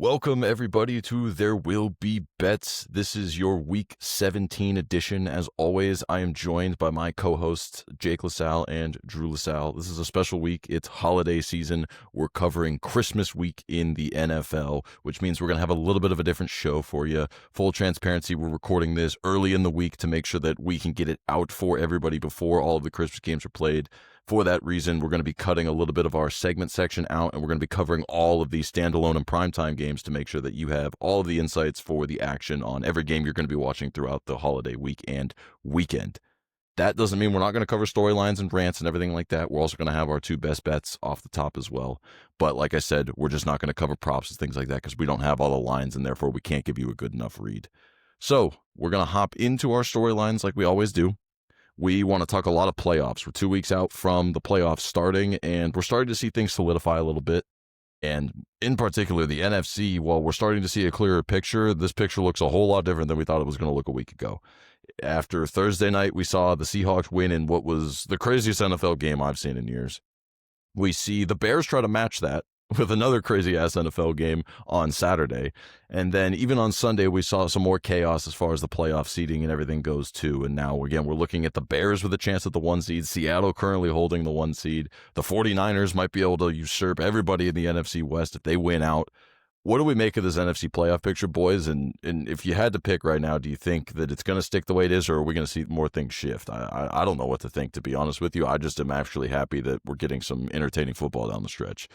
Welcome, everybody, to There Will Be Bets. This is your Week 17 edition. As always, I am joined by my co-hosts, Jake LaSalle and Drew LaSalle. This is a special week. It's holiday season. We're covering Christmas week in the NFL, which means we're going to have a little bit of a different show for you. Full transparency, we're recording this early in the week to make sure that we can get it out for everybody before all of the Christmas games are played. For that reason, we're going to be cutting a little bit of our segment section out, and we're going to be covering all of these standalone and primetime games to make sure that you have all of the insights for the action on every game you're going to be watching throughout the holiday week and weekend. That doesn't mean we're not going to cover storylines and rants and everything like that. We're also going to have our two best bets off the top as well. But like I said, we're just not going to cover props and things like that because we don't have all the lines, and therefore we can't give you a good enough read. So we're going to hop into our storylines like we always do. We want to talk a lot of playoffs. We're 2 weeks out from the playoffs starting, and we're starting to see things solidify a little bit. And in particular, the NFC, while we're starting to see a clearer picture, this picture looks a whole lot different than we thought it was going to look a week ago. After Thursday night, we saw the Seahawks win in what was the craziest NFL game I've seen in years. We see the Bears try to match that with another crazy-ass NFL game on Saturday. And then even on Sunday, we saw some more chaos as far as the playoff seeding and everything goes too. And now, again, we're looking at the Bears with a chance at the 1 seed, Seattle currently holding the 1 seed. The 49ers might be able to usurp everybody in the NFC West if they win out. What do we make of this NFC playoff picture, boys? And if you had to pick right now, do you think that it's going to stick the way it is, or are we going to see more things shift? I don't know what to think, to be honest with you. I just am actually happy that we're getting some entertaining football down the stretch.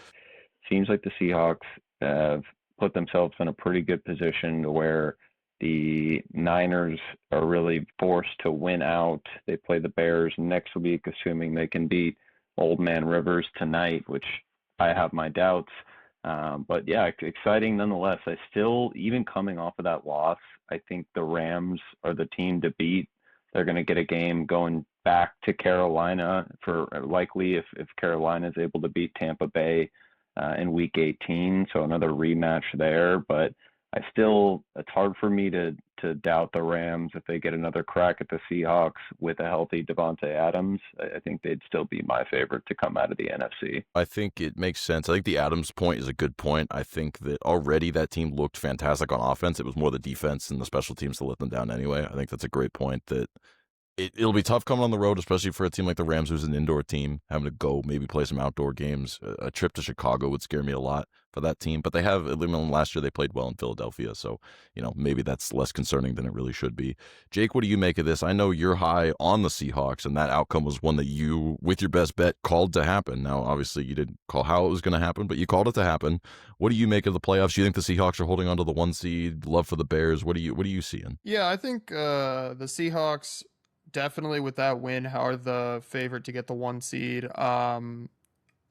Seems like the Seahawks have put themselves in a pretty good position to where the Niners are really forced to win out. They play the Bears next week, assuming they can beat Old Man Rivers tonight, which I have my doubts. But yeah, exciting nonetheless. I still, even coming off of that loss, I think the Rams are the team to beat. They're going to get a game going back to Carolina for likely if Carolina is able to beat Tampa Bay in week 18, so another rematch there. But it's hard for me to doubt the Rams if they get another crack at the Seahawks with a healthy Devontae Adams. I think they'd still be my favorite to come out of the NFC. I think it makes sense. I think the Adams point is a good point. I think that already that team looked fantastic on offense. It was more the defense and the special teams to let them down anyway. I think that's a great point that it'll be tough coming on the road, especially for a team like the Rams, who's an indoor team, having to go maybe play some outdoor games. A trip to Chicago would scare me a lot for that team. But last year they played well in Philadelphia, so maybe that's less concerning than it really should be. Jake, what do you make of this? I know you're high on the Seahawks, and that outcome was one that you, with your best bet, called to happen. Now, obviously, you didn't call how it was going to happen, but you called it to happen. What do you make of the playoffs? Do you think the Seahawks are holding on to the 1 seed? Love for the Bears. What are you seeing? Yeah, I think the Seahawks definitely with that win are the favorite to get the 1 seed.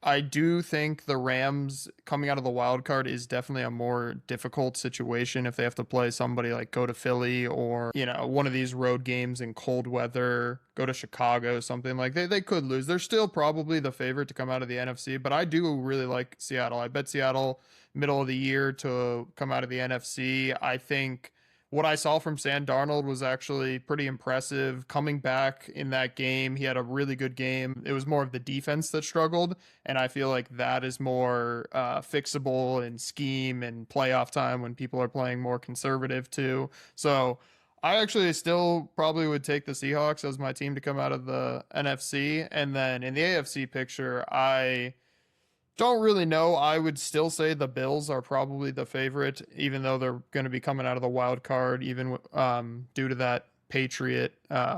I do think the Rams coming out of the wild card is definitely a more difficult situation if they have to play somebody like go to Philly or, one of these road games in cold weather, go to Chicago, something like they could lose. They're still probably the favorite to come out of the NFC, but I do really like Seattle. I bet Seattle middle of the year to come out of the NFC. I think what I saw from Sam Darnold was actually pretty impressive. Coming back in that game, he had a really good game. It was more of the defense that struggled, and I feel like that is more fixable in scheme and playoff time when people are playing more conservative too. So I actually still probably would take the Seahawks as my team to come out of the NFC. And then in the AFC picture, I don't really know. I would still say the Bills are probably the favorite, even though they're going to be coming out of the wild card, even due to that Patriot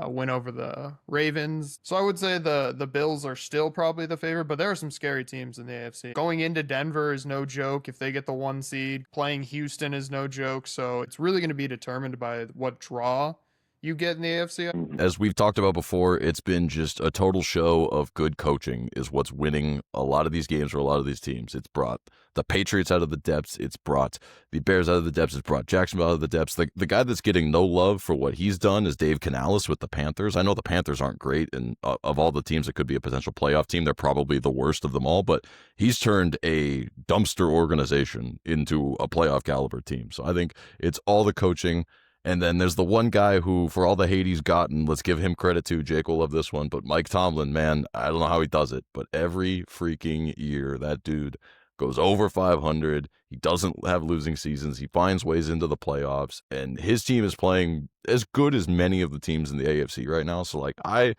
win over the Ravens. So I would say the Bills are still probably the favorite, but there are some scary teams in the AFC. Going into Denver is no joke if they get the 1 seed. Playing Houston is no joke. So it's really going to be determined by what draw you get in the AFC. As we've talked about before, it's been just a total show of good coaching is what's winning a lot of these games for a lot of these teams. It's brought the Patriots out of the depths. It's brought the Bears out of the depths. It's brought Jacksonville out of the depths. The guy that's getting no love for what he's done is Dave Canales with the Panthers. I know the Panthers aren't great, and of all the teams that could be a potential playoff team, they're probably the worst of them all, but he's turned a dumpster organization into a playoff caliber team. So I think it's all the coaching. And then there's the one guy who, for all the hate he's gotten, let's give him credit too. Jake will love this one. But Mike Tomlin, man, I don't know how he does it. But every freaking year, that dude goes over 500. He doesn't have losing seasons. He finds ways into the playoffs, and his team is playing as good as many of the teams in the AFC right now. So, like, I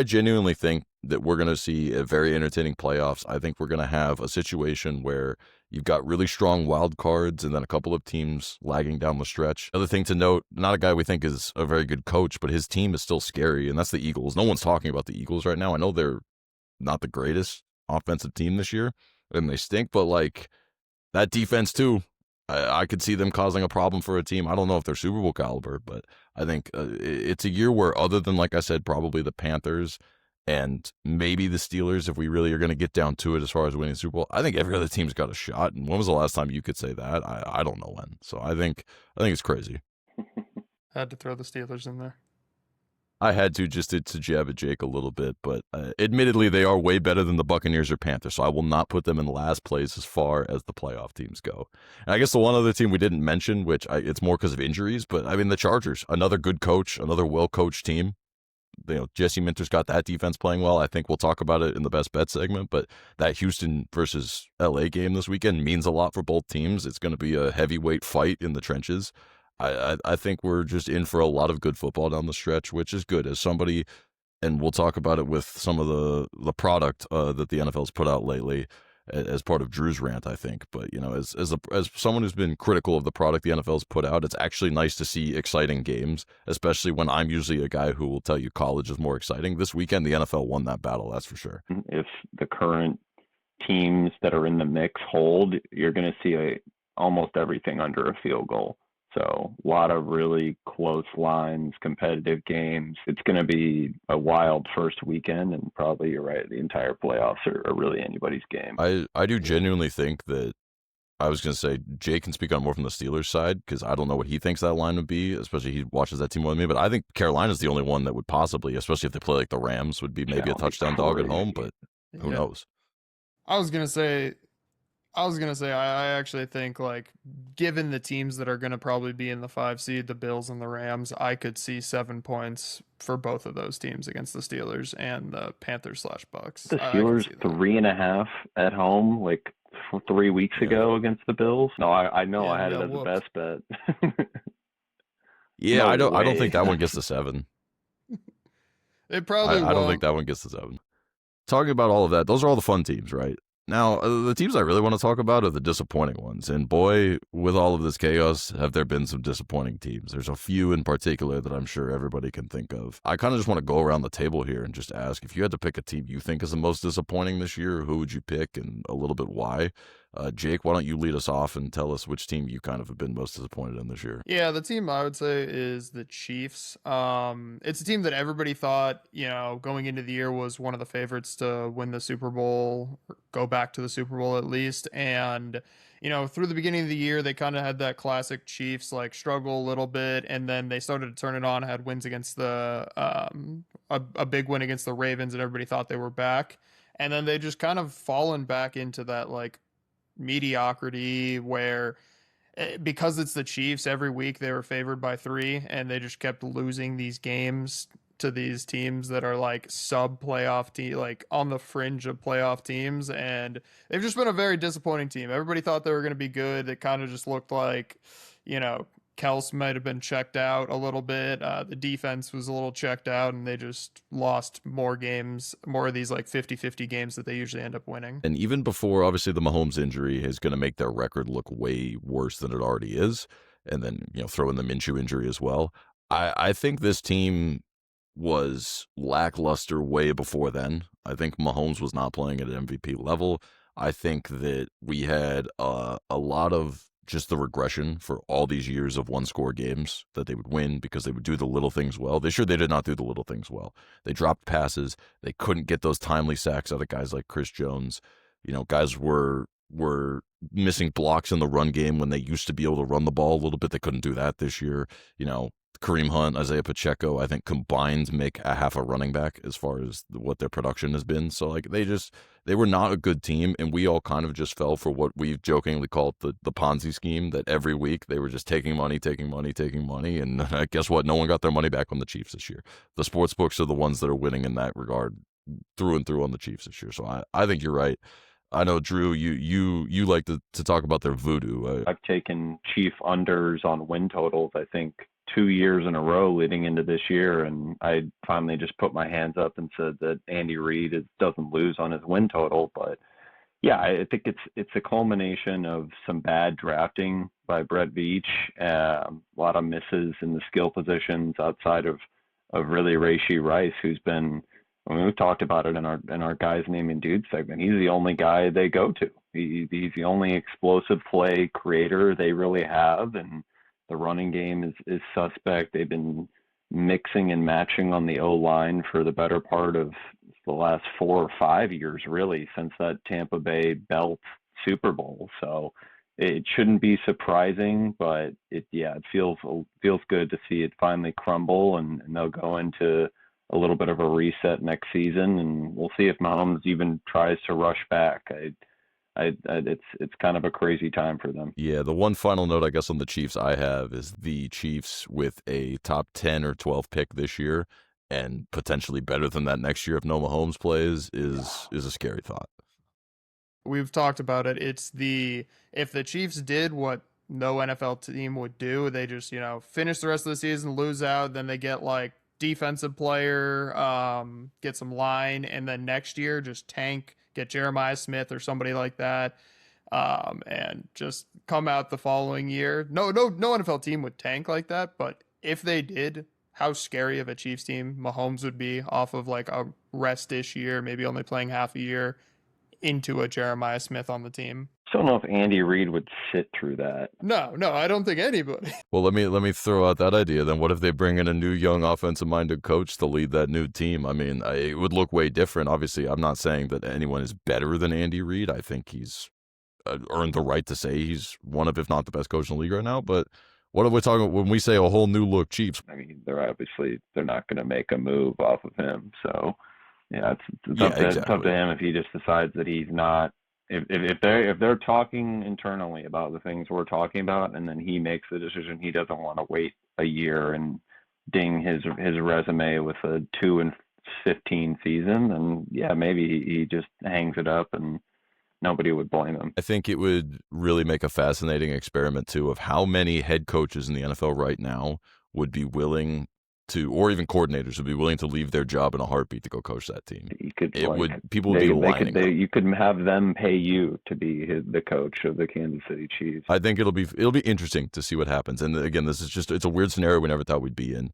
genuinely think that we're going to see a very entertaining playoffs. I think we're going to have a situation where you've got really strong wild cards and then a couple of teams lagging down the stretch. Other thing to note, not a guy we think is a very good coach, but his team is still scary, and that's the Eagles. No one's talking about the Eagles right now. I know they're not the greatest offensive team this year, and they stink, but, like, that defense too, I could see them causing a problem for a team. I don't know if they're Super Bowl caliber, but I think it's a year where, other than, like I said, probably the Panthers and maybe the Steelers, if we really are going to get down to it as far as winning the Super Bowl, I think every other team's got a shot. And when was the last time you could say that? I don't know when. So I think it's crazy. Had to throw the Steelers in there. I had to just to jab at Jake a little bit, but admittedly, they are way better than the Buccaneers or Panthers, so I will not put them in last place as far as the playoff teams go. And I guess the one other team we didn't mention, which it's more because of injuries, but I mean the Chargers, another good coach, another well-coached team. You know, Jesse Minter's got that defense playing well. I think we'll talk about it in the best bet segment, but that Houston versus LA game this weekend means a lot for both teams. It's going to be a heavyweight fight in the trenches. I think we're just in for a lot of good football down the stretch, which is good. As somebody, and we'll talk about it with some of the product that the NFL's put out lately as part of Drew's rant, I think. But, you know, as someone who's been critical of the product the NFL's put out, it's actually nice to see exciting games, especially when I'm usually a guy who will tell you college is more exciting. This weekend, the NFL won that battle, that's for sure. If the current teams that are in the mix hold, you're going to see almost everything under a field goal. So a lot of really close lines, competitive games. It's going to be a wild first weekend, and probably, you're right, the entire playoffs are really anybody's game. I do genuinely think that, I was going to say, Jay can speak on more from the Steelers side, because I don't know what he thinks that line would be, especially he watches that team more than me, but I think Carolina's the only one that would possibly, especially if they play like the Rams, would be maybe a touchdown dog at home, but who knows? I was gonna say, I actually think, like, given the teams that are going to probably be in the 5 seed, the Bills and the Rams, I could see 7 points for both of those teams against the Steelers and the Panthers/Bucks. The Steelers 3.5 at home, like 3 weeks ago against the Bills. No, I know I had it as the best bet. Yeah, I don't think that one gets to 7. It probably won't. I don't think that one gets to 7. Talking about all of that, those are all the fun teams, right? Now, the teams I really want to talk about are the disappointing ones. And boy, with all of this chaos, have there been some disappointing teams. There's a few in particular that I'm sure everybody can think of. I kind of just want to go around the table here and just ask, if you had to pick a team you think is the most disappointing this year, who would you pick and a little bit why? Jake, why don't you lead us off and tell us which team you kind of have been most disappointed in this year? Yeah, the team I would say is the Chiefs. It's a team that everybody thought, you know, going into the year was one of the favorites to win the Super Bowl, or go back to the Super Bowl at least. And, you know, through the beginning of the year, they kind of had that classic Chiefs, like, struggle a little bit, and then they started to turn it on, had wins against a big win against the Ravens, and everybody thought they were back. And then they just kind of fallen back into that, like, mediocrity where, because it's the Chiefs, every week they were favored by 3, and they just kept losing these games to these teams that are like sub playoff team, like on the fringe of playoff teams. And they've just been a very disappointing team. Everybody thought they were going to be good. It kind of just looked like, you know, Kels might have been checked out a little bit. The defense was a little checked out, and they just lost more games, more of these like 50-50 games that they usually end up winning. And even before, obviously, the Mahomes injury is going to make their record look way worse than it already is. And then, you know, throw in the Minshew injury as well. I think this team was lackluster way before then. I think Mahomes was not playing at an MVP level. I think that we had a lot of just the regression for all these years of one-score games that they would win because they would do the little things well. This year they did not do the little things well. They dropped passes. They couldn't get those timely sacks out of guys like Chris Jones. You know, guys were missing blocks in the run game when they used to be able to run the ball a little bit. They couldn't do that this year. You know, Kareem Hunt, Isaiah Pacheco, I think combined make a half a running back as far as what their production has been. So, like, they were not a good team, and we all kind of just fell for what we've jokingly called the Ponzi scheme, that every week they were just taking money, and guess what? No one got their money back on the Chiefs this year. The sports books are the ones that are winning in that regard through and through on the Chiefs this year. So I think you're right. I know, Drew, you like to talk about their voodoo. I've taken Chief unders on win totals, I think 2 years in a row leading into this year, and I finally just put my hands up and said that Andy Reid doesn't lose on his win total. But yeah, I think it's a culmination of some bad drafting by Brett Veach, a lot of misses in the skill positions outside of really Rashee Rice, who's been. I mean, we've talked about it in our guys naming dudes segment. He's the only guy they go to. He's the only explosive play creator they really have, and the running game is suspect. They've been mixing and matching on the O line for the better part of the last 4 or 5 years, really, since that Tampa Bay belt Super Bowl. So it shouldn't be surprising, but it feels good to see it finally crumble, and they'll go into a little bit of a reset next season, and we'll see if Mahomes even tries to rush back. It's kind of a crazy time for them. Yeah, the one final note I guess on the Chiefs I have is the Chiefs with a top 10 or 12 pick this year and potentially better than that next year if no Mahomes plays is a scary thought. We've talked about it. If the Chiefs did what no NFL team would do, they just, finish the rest of the season, lose out, then they get like defensive player, get some line, and then next year just tank, get Jeremiah Smith or somebody like that, and just come out the following year. No NFL team would tank like that, but if they did, how scary of a Chiefs team Mahomes would be off of like a rest-ish year, maybe only playing half a year, into a Jeremiah Smith on the team. I don't know if Andy Reid would sit through that. No, I don't think anybody. Well, let me throw out that idea. Then what if they bring in a new young offensive-minded coach to lead that new team? I mean, it would look way different. Obviously, I'm not saying that anyone is better than Andy Reid. I think he's earned the right to say he's one of, if not the best coach in the league right now. But what are we talking when we say a whole new look Chiefs? I mean, they're not going to make a move off of him. So yeah, it's up to him if he just decides that he's not. If they're talking internally about the things we're talking about, and then he makes the decision he doesn't want to wait a year and ding his resume with a 2-15 season, then yeah, maybe he just hangs it up and nobody would blame him. I think it would really make a fascinating experiment too of how many head coaches in the NFL right now would be willing to, or even coordinators would be willing to leave their job in a heartbeat to go coach that team. People would be lining up. You could have them pay you to be the coach of the Kansas City Chiefs. I think it'll be interesting to see what happens. And again, it's a weird scenario we never thought we'd be in.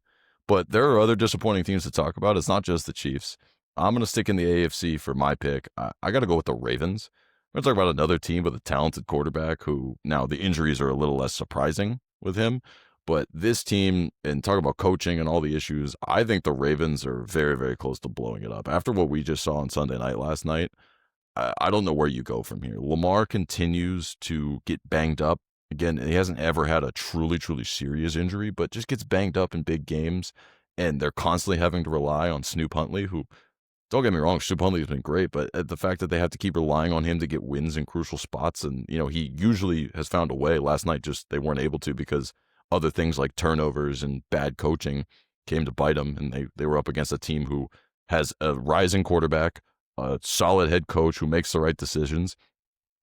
But there are other disappointing teams to talk about. It's not just the Chiefs. I'm going to stick in the AFC for my pick. I got to go with the Ravens. I'm going to talk about another team with a talented quarterback who now the injuries are a little less surprising with him. But this team, and talk about coaching and all the issues, I think the Ravens are very, very close to blowing it up. After what we just saw on Sunday night last night, I don't know where you go from here. Lamar continues to get banged up. Again, he hasn't ever had a truly, truly serious injury, but just gets banged up in big games. And they're constantly having to rely on Snoop Huntley, who, don't get me wrong, Snoop Huntley has been great, but the fact that they have to keep relying on him to get wins in crucial spots, and he usually has found a way. Last night, just they weren't able to because other things like turnovers and bad coaching came to bite them, and they were up against a team who has a rising quarterback, a solid head coach who makes the right decisions,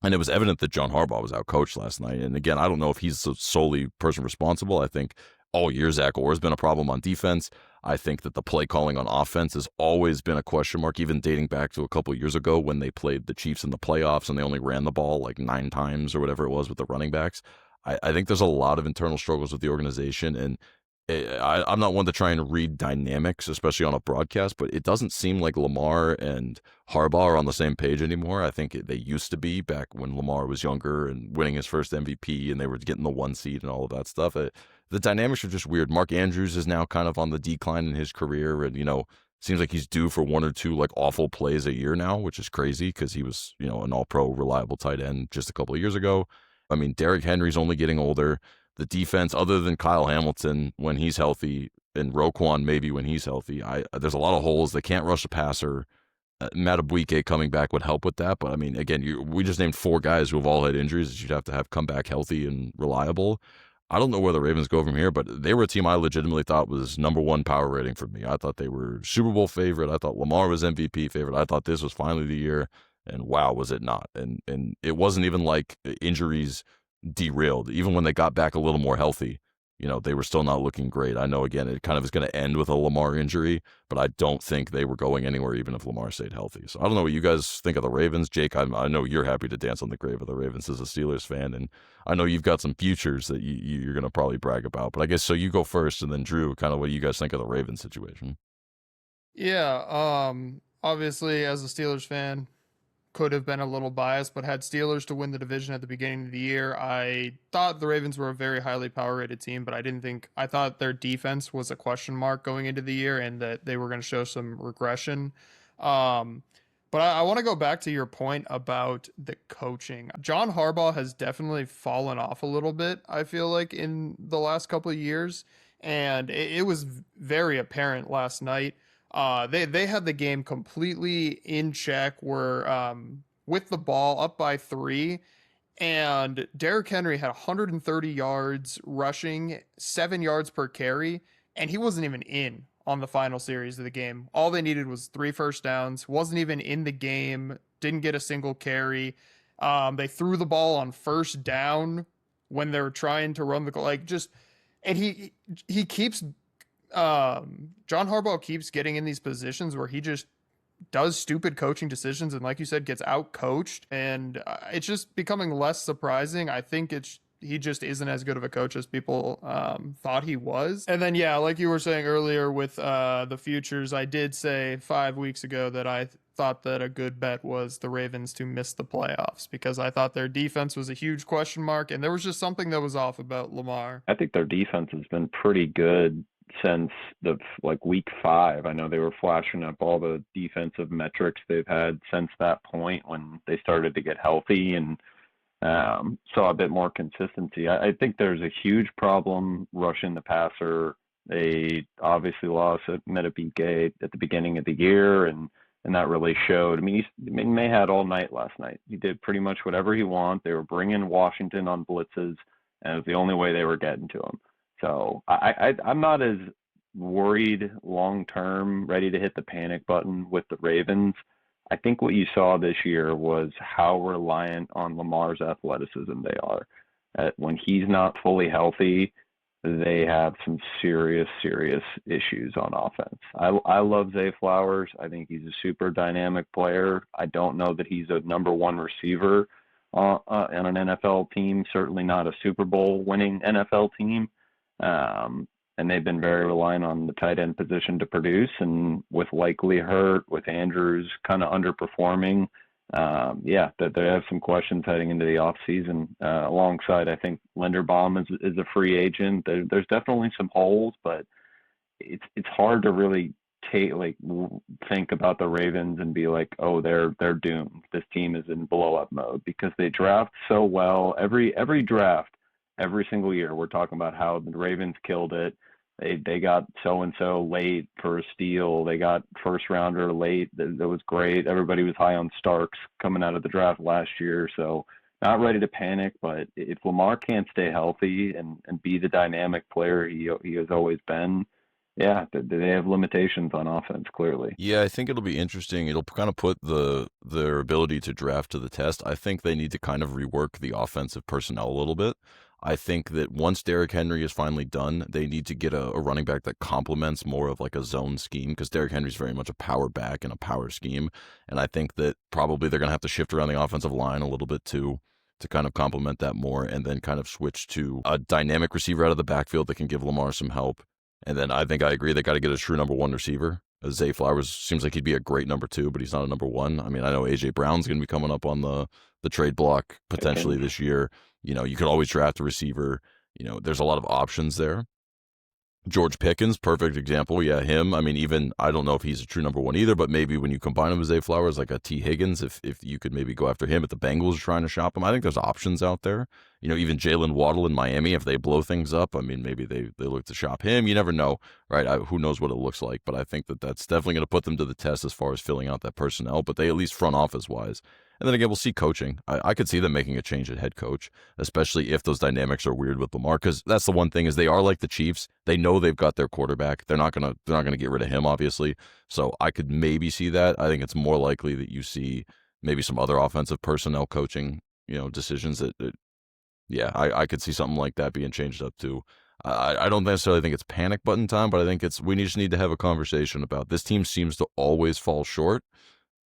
and it was evident that John Harbaugh was outcoached last night. And again, I don't know if he's the solely person responsible. I think all year Zach Orr has been a problem on defense. I think that the play calling on offense has always been a question mark, even dating back to a couple of years ago when they played the Chiefs in the playoffs and they only ran the ball like 9 times or whatever it was with the running backs. I think there's a lot of internal struggles with the organization, and I'm not one to try and read dynamics, especially on a broadcast, but it doesn't seem like Lamar and Harbaugh are on the same page anymore. I think they used to be back when Lamar was younger and winning his first MVP and they were getting the 1 seed and all of that stuff. The dynamics are just weird. Mark Andrews is now kind of on the decline in his career, and, seems like he's due for 1 or 2 like awful plays a year now, which is crazy because he was, an all-pro reliable tight end just a couple of years ago. I mean, Derrick Henry's only getting older. The defense, other than Kyle Hamilton when he's healthy, and Roquan maybe when he's healthy, there's a lot of holes. They can't rush the passer. Matt Abuike coming back would help with that. But, I mean, again, we just named 4 guys who have all had injuries that you'd have to have come back healthy and reliable. I don't know where the Ravens go from here, but they were a team I legitimately thought was number 1 power rating for me. I thought they were Super Bowl favorite. I thought Lamar was MVP favorite. I thought this was finally the year. And wow, was it not? And it wasn't even like injuries derailed. Even when they got back a little more healthy, they were still not looking great. I know, again, it kind of is going to end with a Lamar injury, but I don't think they were going anywhere even if Lamar stayed healthy. So I don't know what you guys think of the Ravens. Jake, I know you're happy to dance on the grave of the Ravens as a Steelers fan, and I know you've got some futures that you're going to probably brag about. But I guess so you go first, and then Drew, kind of what you guys think of the Ravens situation. Yeah, obviously as a Steelers fan, could have been a little biased, but had Steelers to win the division at the beginning of the year, I thought the Ravens were a very highly power rated team, but I thought their defense was a question mark going into the year and that they were going to show some regression. Um, but I want to go back to your point about the coaching. John Harbaugh has definitely fallen off a little bit, I feel like, in the last couple of years. And it was very apparent last night. They had the game completely in check. Were with the ball up by 3, and Derrick Henry had 130 yards rushing, 7 yards per carry, and he wasn't even in on the final series of the game. All they needed was 3 first downs. Wasn't even in the game. Didn't get a single carry. They threw the ball on first down when they were trying to run the just, and he keeps John Harbaugh keeps getting in these positions where he just does stupid coaching decisions and, like you said, gets out coached, and it's just becoming less surprising. I think he just isn't as good of a coach as people thought he was. And then, yeah, like you were saying earlier with the futures, I did say 5 weeks ago that I thought that a good bet was the Ravens to miss the playoffs because I thought their defense was a huge question mark, and there was just something that was off about Lamar. I think their defense has been pretty good since the week 5. I know they were flashing up all the defensive metrics they've had since that point when they started to get healthy and saw a bit more consistency. I think there's a huge problem rushing the passer. They obviously lost at Metabike at the beginning of the year, and that really showed. I mean, he may had all night last night. He did pretty much whatever he wanted. They were bringing Washington on blitzes, and it was the only way they were getting to him. So I'm not as worried long term, ready to hit the panic button with the Ravens. I think what you saw this year was how reliant on Lamar's athleticism they are. When he's not fully healthy, they have some serious issues on offense. I love Zay Flowers. I think he's a super dynamic player. I don't know that he's a number 1 receiver on an NFL team, certainly not a Super Bowl winning NFL team. And they've been very reliant on the tight end position to produce, and with Likely hurt, with Andrews kind of underperforming, they have some questions heading into the offseason. Alongside, I think Linderbaum is a free agent. There's definitely some holes, but it's hard to really think about the Ravens and be like, oh, they're doomed. This team is in blow up mode because they draft so well. Every draft, every single year, we're talking about how the Ravens killed it. They got so-and-so late for a steal. They got first rounder late. That was great. Everybody was high on Starks coming out of the draft last year. So not ready to panic, but if Lamar can't stay healthy and be the dynamic player he has always been, yeah, they have limitations on offense, clearly. Yeah, I think it'll be interesting. It'll kind of put their ability to draft to the test. I think they need to kind of rework the offensive personnel a little bit. I think that once Derrick Henry is finally done, they need to get a running back that complements more of like a zone scheme because Derrick Henry's very much a power back in a power scheme. And I think that probably they're going to have to shift around the offensive line a little bit too to kind of complement that more and then kind of switch to a dynamic receiver out of the backfield that can give Lamar some help. And then I think I agree they got to get a true number 1 receiver. Zay Flowers seems like he'd be a great number 2, but he's not a number 1. I mean, I know A.J. Brown's going to be coming up on the trade block potentially this year. You could always draft a receiver. There's a lot of options there. George Pickens, perfect example. Yeah, him. I mean, even I don't know if he's a true number 1 either, but maybe when you combine him with Zay Flowers, like a T. Higgins, if you could maybe go after him if the Bengals are trying to shop him. I think there's options out there. Even Jalen Waddle in Miami, if they blow things up, I mean, maybe they look to shop him. You never know, right? Who knows what it looks like, but I think that's definitely going to put them to the test as far as filling out that personnel, but they at least front office wise. And then again, we'll see coaching. I could see them making a change at head coach, especially if those dynamics are weird with Lamar, because that's the one thing is they are like the Chiefs. They know they've got their quarterback. They're not gonna get rid of him, obviously. So I could maybe see that. I think it's more likely that you see maybe some other offensive personnel coaching, decisions that yeah, I could see something like that being changed up too. I don't necessarily think it's panic button time, but I think we just need to have a conversation about this team seems to always fall short,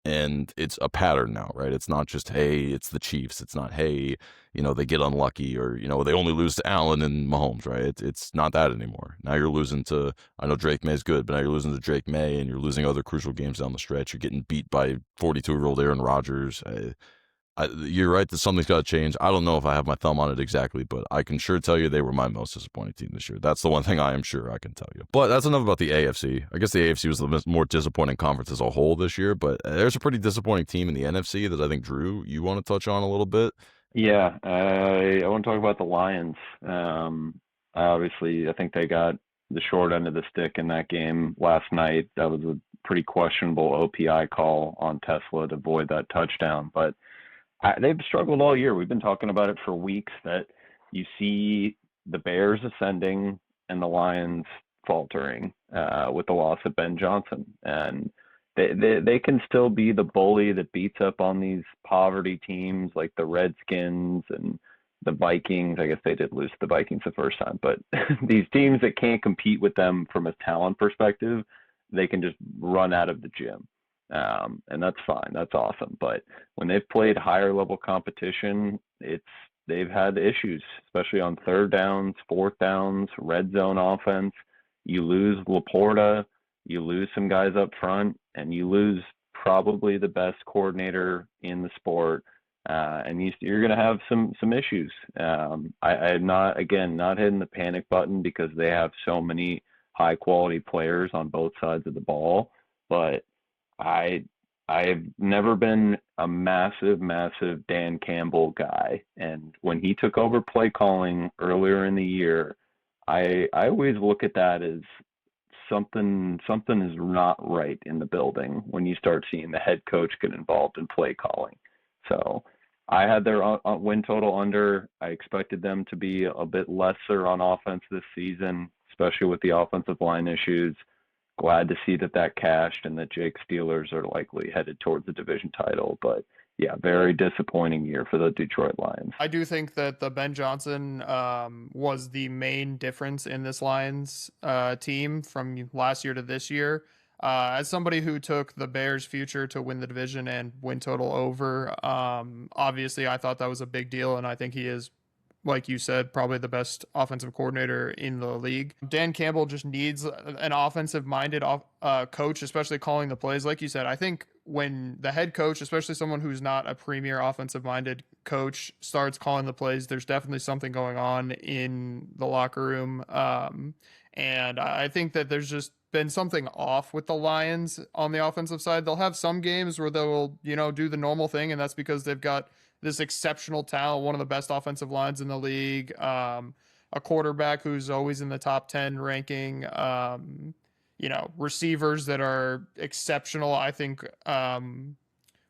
and it's a pattern now, right? It's not just, hey, it's the Chiefs. It's not, hey, they get unlucky or, they only lose to Allen and Mahomes, right? It's not that anymore. Now you're losing to, I know Drake May's good, but now you're losing to Drake May and you're losing other crucial games down the stretch. You're getting beat by 42-year-old Aaron Rodgers. You're right that something's got to change. I don't know if I have my thumb on it exactly, but I can sure tell you they were my most disappointing team this year. That's the one thing I am sure I can tell you. But that's enough about the AFC. I guess the AFC was the more disappointing conference as a whole this year, but there's a pretty disappointing team in the NFC that I think, Drew, you want to touch on a little bit? Yeah, I want to talk about the Lions. Obviously, I think they got the short end of the stick in that game last night. That was a pretty questionable OPI call on Tesla to avoid that touchdown, but they've struggled all year. We've been talking about it for weeks that you see the Bears ascending and the Lions faltering with the loss of Ben Johnson. And they can still be the bully that beats up on these poverty teams like the Redskins and the Vikings. I guess they did lose to the Vikings the first time, but these teams that can't compete with them from a talent perspective, they can just run out of the gym. And that's fine. That's awesome. But when they've played higher level competition, they've had issues, especially on third downs, fourth downs, red zone offense. You lose Laporta, you lose some guys up front, and you lose probably the best coordinator in the sport. And you're going to have some issues. I'm not hitting the panic button because they have so many high quality players on both sides of the ball, but I've never been a massive Dan Campbell guy, and when he took over play calling earlier in the year, I always look at that as something is not right in the building when you start seeing the head coach get involved in play calling. So I had their win total under. I expected them to be a bit lesser on offense this season, especially with the offensive line issues. Glad to see that cashed and that Jake's Steelers are likely headed towards the division title. But yeah, very disappointing year for the Detroit Lions. I do think that the Ben Johnson was the main difference in this Lions team from last year to this year. As somebody who took the Bears' future to win the division and win total over, obviously I thought that was a big deal, and I think he is, like you said, probably the best offensive coordinator in the league. Dan Campbell just needs an offensive-minded coach, especially calling the plays. Like you said, I think when the head coach, especially someone who's not a premier offensive-minded coach, starts calling the plays, there's definitely something going on in the locker room. And I think that there's just been something off with the Lions on the offensive side. They'll have some games where they'll, do the normal thing, and that's because they've got this exceptional talent, one of the best offensive lines in the league, a quarterback who's always in the top 10 ranking, receivers that are exceptional. I think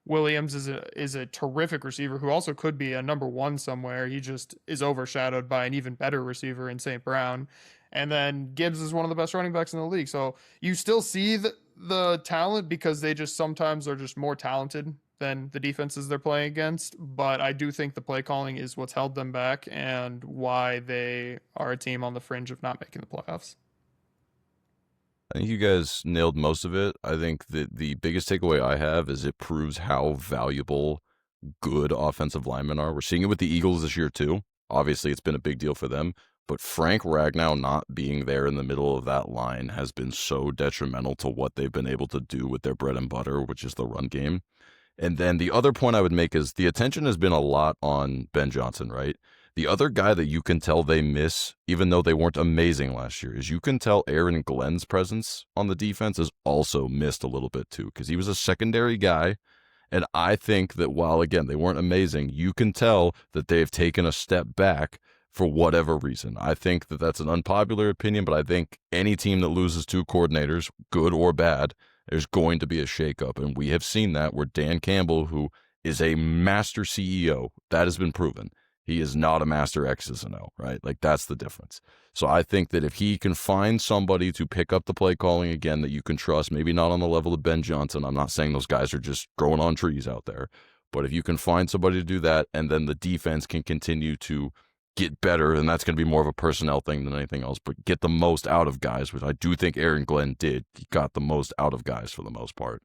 Williams is a terrific receiver who also could be a number one somewhere. He just is overshadowed by an even better receiver in St. Brown. And then Gibbs is one of the best running backs in the league. So you still see the talent because they just sometimes are just more talented than the defenses they're playing against. But I do think the play calling is what's held them back and why they are a team on the fringe of not making the playoffs. I think you guys nailed most of it. I think that the biggest takeaway I have is it proves how valuable good offensive linemen are. We're seeing it with the Eagles this year too. Obviously, it's been a big deal for them. But Frank Ragnow not being there in the middle of that line has been so detrimental to what they've been able to do with their bread and butter, which is the run game. And then the other point I would make is the attention has been a lot on Ben Johnson, right? The other guy that you can tell they miss, even though they weren't amazing last year, is you can tell Aaron Glenn's presence on the defense is also missed a little bit too, because he was a secondary guy. And I think that while, again, they weren't amazing, you can tell that they've taken a step back for whatever reason. I think that that's an unpopular opinion, but I think any team that loses two coordinators, good or bad, there's going to be a shakeup. And we have seen that where Dan Campbell, who is a master CEO, that has been proven. He is not a master X's and O, right? Like, that's the difference. So I think that if he can find somebody to pick up the play calling again that you can trust, maybe not on the level of Ben Johnson. I'm not saying those guys are just growing on trees out there. But if you can find somebody to do that, and then the defense can continue to get better, and that's going to be more of a personnel thing than anything else, but get the most out of guys, which I do think Aaron Glenn did. He got the most out of guys for the most part.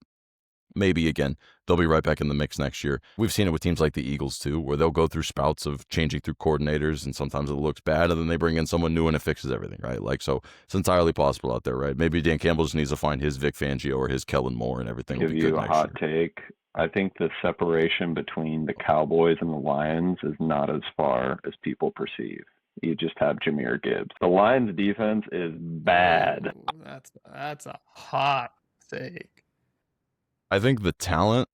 Maybe, again, they'll be right back in the mix next year. We've seen it with teams like the Eagles, too, where they'll go through spouts of changing through coordinators, and sometimes it looks bad, and then they bring in someone new and it fixes everything, right? Like, so it's entirely possible out there, right? Maybe Dan Campbell just needs to find his Vic Fangio or his Kellen Moore, and everything will Give be good you a next hot year. take. I think the separation between the Cowboys and the Lions is not as far as people perceive. You just have Jahmyr Gibbs. The Lions' defense is bad. Ooh, that's a hot take. I think the talent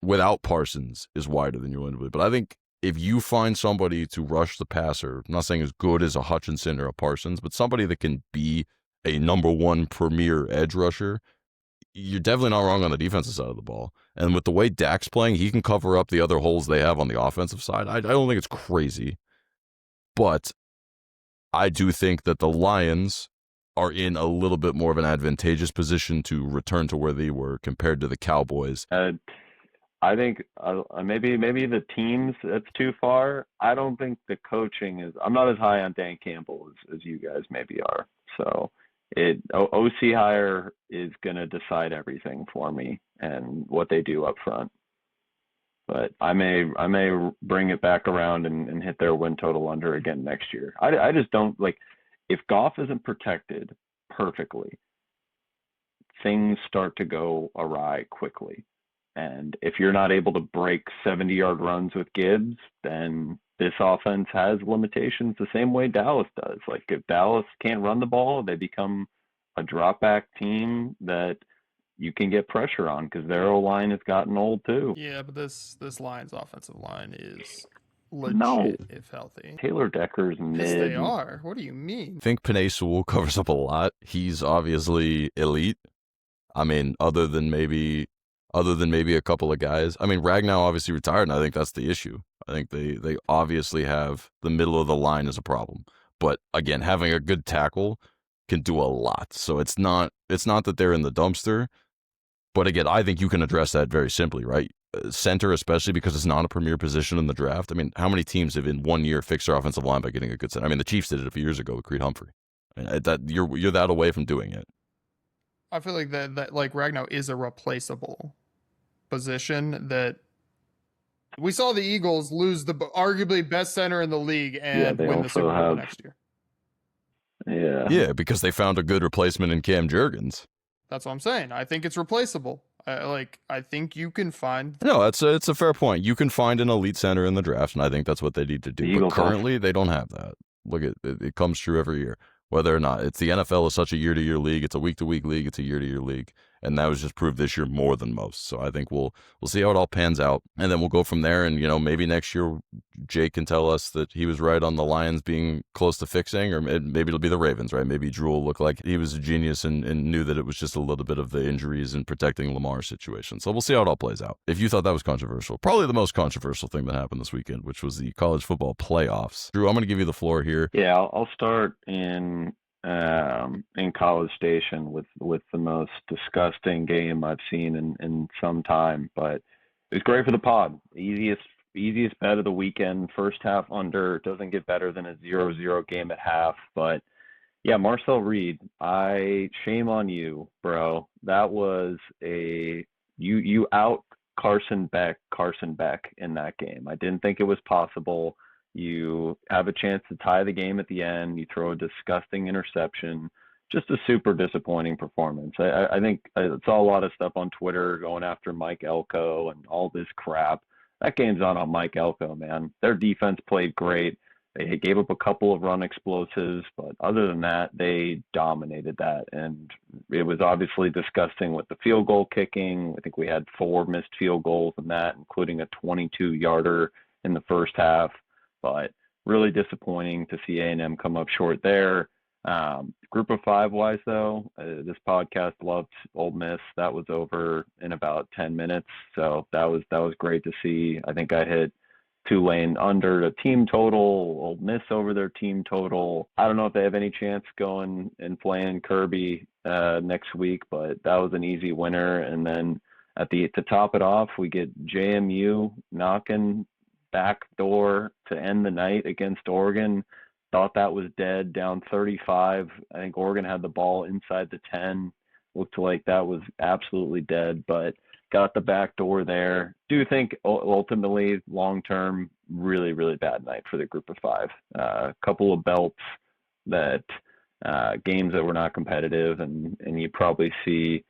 without Parsons is wider than you'll believe. But I think if you find somebody to rush the passer, I'm not saying as good as a Hutchinson or a Parsons, but somebody that can be a number one premier edge rusher, you're definitely not wrong on the defensive side of the ball. And with the way Dak's playing, he can cover up the other holes they have on the offensive side. I don't think it's crazy. But I do think that the Lions are in a little bit more of an advantageous position to return to where they were compared to the Cowboys. I think maybe the teams, that's too far. I don't think the coaching is. I'm not as high on Dan Campbell as you guys maybe are. So OC hire is going to decide everything for me and what they do up front. But I may bring it back around and hit their win total under again next year. I just don't like, if Goff isn't protected perfectly, things start to go awry quickly. And if you're not able to break 70-yard runs with Gibbs, then this offense has limitations the same way Dallas does. Like, if Dallas can't run the ball, they become a drop-back team that you can get pressure on because their O-line has gotten old too. Yeah, but this Lions offensive line is legit if healthy. Taylor Decker's mid. Yes, they are. What do you mean? I think Penei Sewell covers up a lot. He's obviously elite. I mean, other than maybe a couple of guys. I mean, Ragnow obviously retired, and I think that's the issue. I think they obviously have the middle of the line as a problem. But again, having a good tackle can do a lot. So it's not that they're in the dumpster. But again, I think you can address that very simply, right? Center, especially because it's not a premier position in the draft. I mean, how many teams have in 1 year fixed their offensive line by getting a good center? I mean, the Chiefs did it a few years ago with Creed Humphrey. I mean, that you're that away from doing it. I feel like that like Ragnow is a replaceable position that we saw the Eagles lose the arguably best center in the league and win the Super Bowl next year. Yeah, because they found a good replacement in Cam Jurgens. That's what I'm saying. I think it's replaceable. I think you can find. No, it's a fair point. You can find an elite center in the draft, and I think that's what they need to do. But currently, they don't have that. Look, it comes true every year. Whether or not it's the NFL is such a year-to-year league, it's a week-to-week league, it's a year-to-year league, and that was just proved this year more than most. So I think we'll see how it all pans out, and then we'll go from there. And maybe next year Jake can tell us that he was right on the Lions being close to fixing, or maybe it'll be the Ravens, right? Maybe Drew will look like he was a genius and knew that it was just a little bit of the injuries and protecting Lamar's situation. So we'll see how it all plays out. If you thought that was controversial, probably the most controversial thing that happened this weekend, which was the college football playoffs. Drew, I'm going to give you the floor here. Yeah, I'll start in College Station with the most disgusting game I've seen in some time, but it was great for the pod. Easiest bet of the weekend. First half under. Doesn't get better than a 0-0 game at half. But yeah, Marcel Reed, shame on you, bro. That was you out Carson Beck in that game. I didn't think it was possible. You have a chance to tie the game at the end. You throw a disgusting interception. Just a super disappointing performance. I think I saw a lot of stuff on Twitter going after Mike Elko and all this crap. That game's on Mike Elko, man. Their defense played great. They gave up a couple of run explosives, but other than that, they dominated that. And it was obviously disgusting with the field goal kicking. I think we had 4 missed field goals in that, including a 22-yarder in the first half. But really disappointing to see A&M come up short there. Group of 5 wise, though, this podcast loved Ole Miss. That was over in about 10 minutes, so that was great to see. I think I hit Tulane under the team total, Ole Miss over their team total. I don't know if they have any chance going and playing Kirby next week, but that was an easy winner. And then to top it off, we get JMU knocking back door to end the night against Oregon. Thought that was dead, down 35. I think Oregon had the ball inside the 10. Looked like that was absolutely dead, but got the back door there. Do think ultimately long-term, really, really bad night for the group of five. A couple of belts that games that were not competitive, and you probably see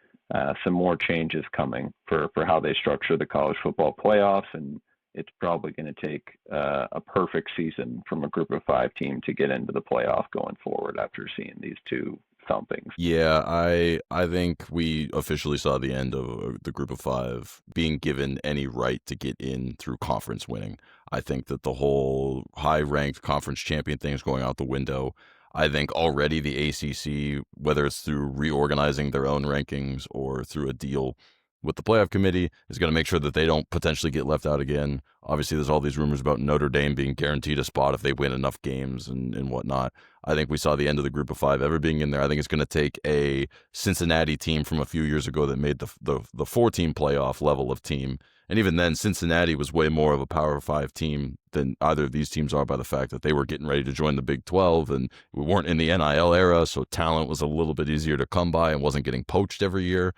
some more changes coming for how they structure the college football playoffs, and it's probably going to take a perfect season from a group of five team to get into the playoff going forward after seeing these two thumpings. Yeah, I think we officially saw the end of the group of five being given any right to get in through conference winning. I think that the whole high-ranked conference champion thing is going out the window. I think already the ACC, whether it's through reorganizing their own rankings or through a deal with the playoff committee, is going to make sure that they don't potentially get left out again. Obviously, there's all these rumors about Notre Dame being guaranteed a spot if they win enough games and whatnot. I think we saw the end of the group of five ever being in there. I think it's going to take a Cincinnati team from a few years ago that made the four-team playoff level of team. And even then, Cincinnati was way more of a Power 5 team than either of these teams are by the fact that they were getting ready to join the Big 12, and we weren't in the NIL era, so talent was a little bit easier to come by and wasn't getting poached every year.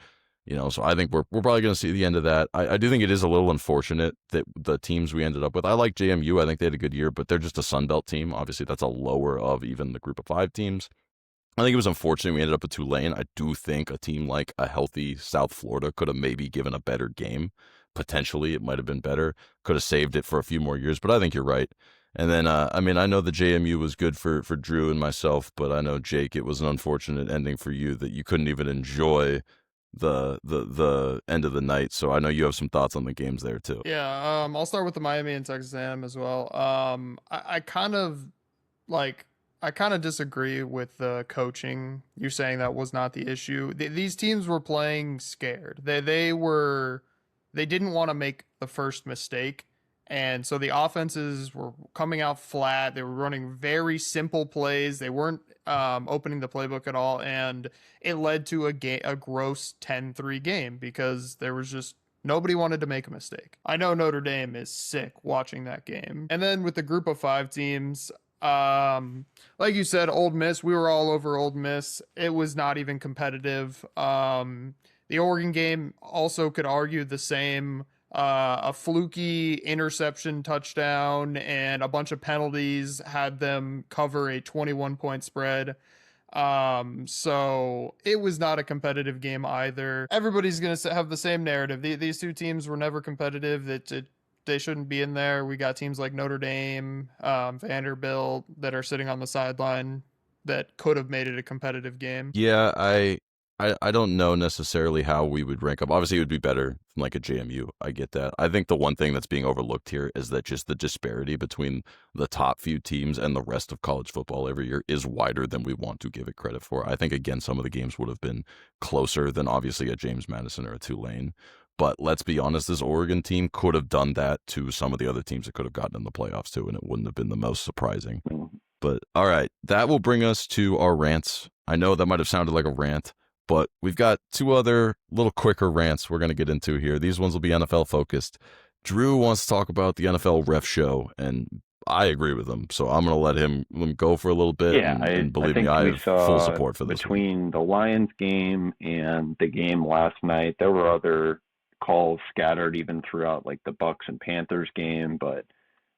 So I think we're probably going to see the end of that. I do think it is a little unfortunate that the teams we ended up with, I like JMU. I think they had a good year, but they're just a Sun Belt team. Obviously, that's a lower of even the group of five teams. I think it was unfortunate we ended up with Tulane. I do think a team like a healthy South Florida could have maybe given a better game. Potentially, it might have been better. Could have saved it for a few more years, but I think you're right. And then, I know the JMU was good for Drew and myself, but I know, Jake, it was an unfortunate ending for you that you couldn't even enjoy the end of the night. So I know you have some thoughts on the games there too. Yeah, I'll start with the Miami and Texas A&M as well. I kind of disagree with the coaching. You're saying that was not the issue. These teams were playing scared. They didn't want to make the first mistake. And so the offenses were coming out flat. They were running very simple plays. They weren't opening the playbook at all. And it led to a gross 10-3 game because there was just nobody wanted to make a mistake. I know Notre Dame is sick watching that game. And then with the group of five teams, like you said, Ole Miss, we were all over Ole Miss. It was not even competitive. The Oregon game also could argue the same. A fluky interception touchdown and a bunch of penalties had them cover a 21-point spread. So it was not a competitive game either. Everybody's going to have the same narrative. These two teams were never competitive. They shouldn't be in there. We got teams like Notre Dame, Vanderbilt that are sitting on the sideline that could have made it a competitive game. Yeah, I don't know necessarily how we would rank up. Obviously, it would be better than like a JMU. I get that. I think the one thing that's being overlooked here is that just the disparity between the top few teams and the rest of college football every year is wider than we want to give it credit for. I think, again, some of the games would have been closer than obviously a James Madison or a Tulane. But let's be honest, this Oregon team could have done that to some of the other teams that could have gotten in the playoffs too, and it wouldn't have been the most surprising. But all right, that will bring us to our rants. I know that might have sounded like a rant, but we've got two other little quicker rants we're going to get into here. These ones will be NFL focused. Drew wants to talk about the NFL ref show, and I agree with him. So I'm going to let him go for a little bit. Yeah, and believe I think me, I we have saw full support for this. Between the Lions game and the game last night, there were other calls scattered even throughout like the Bucks and Panthers game, but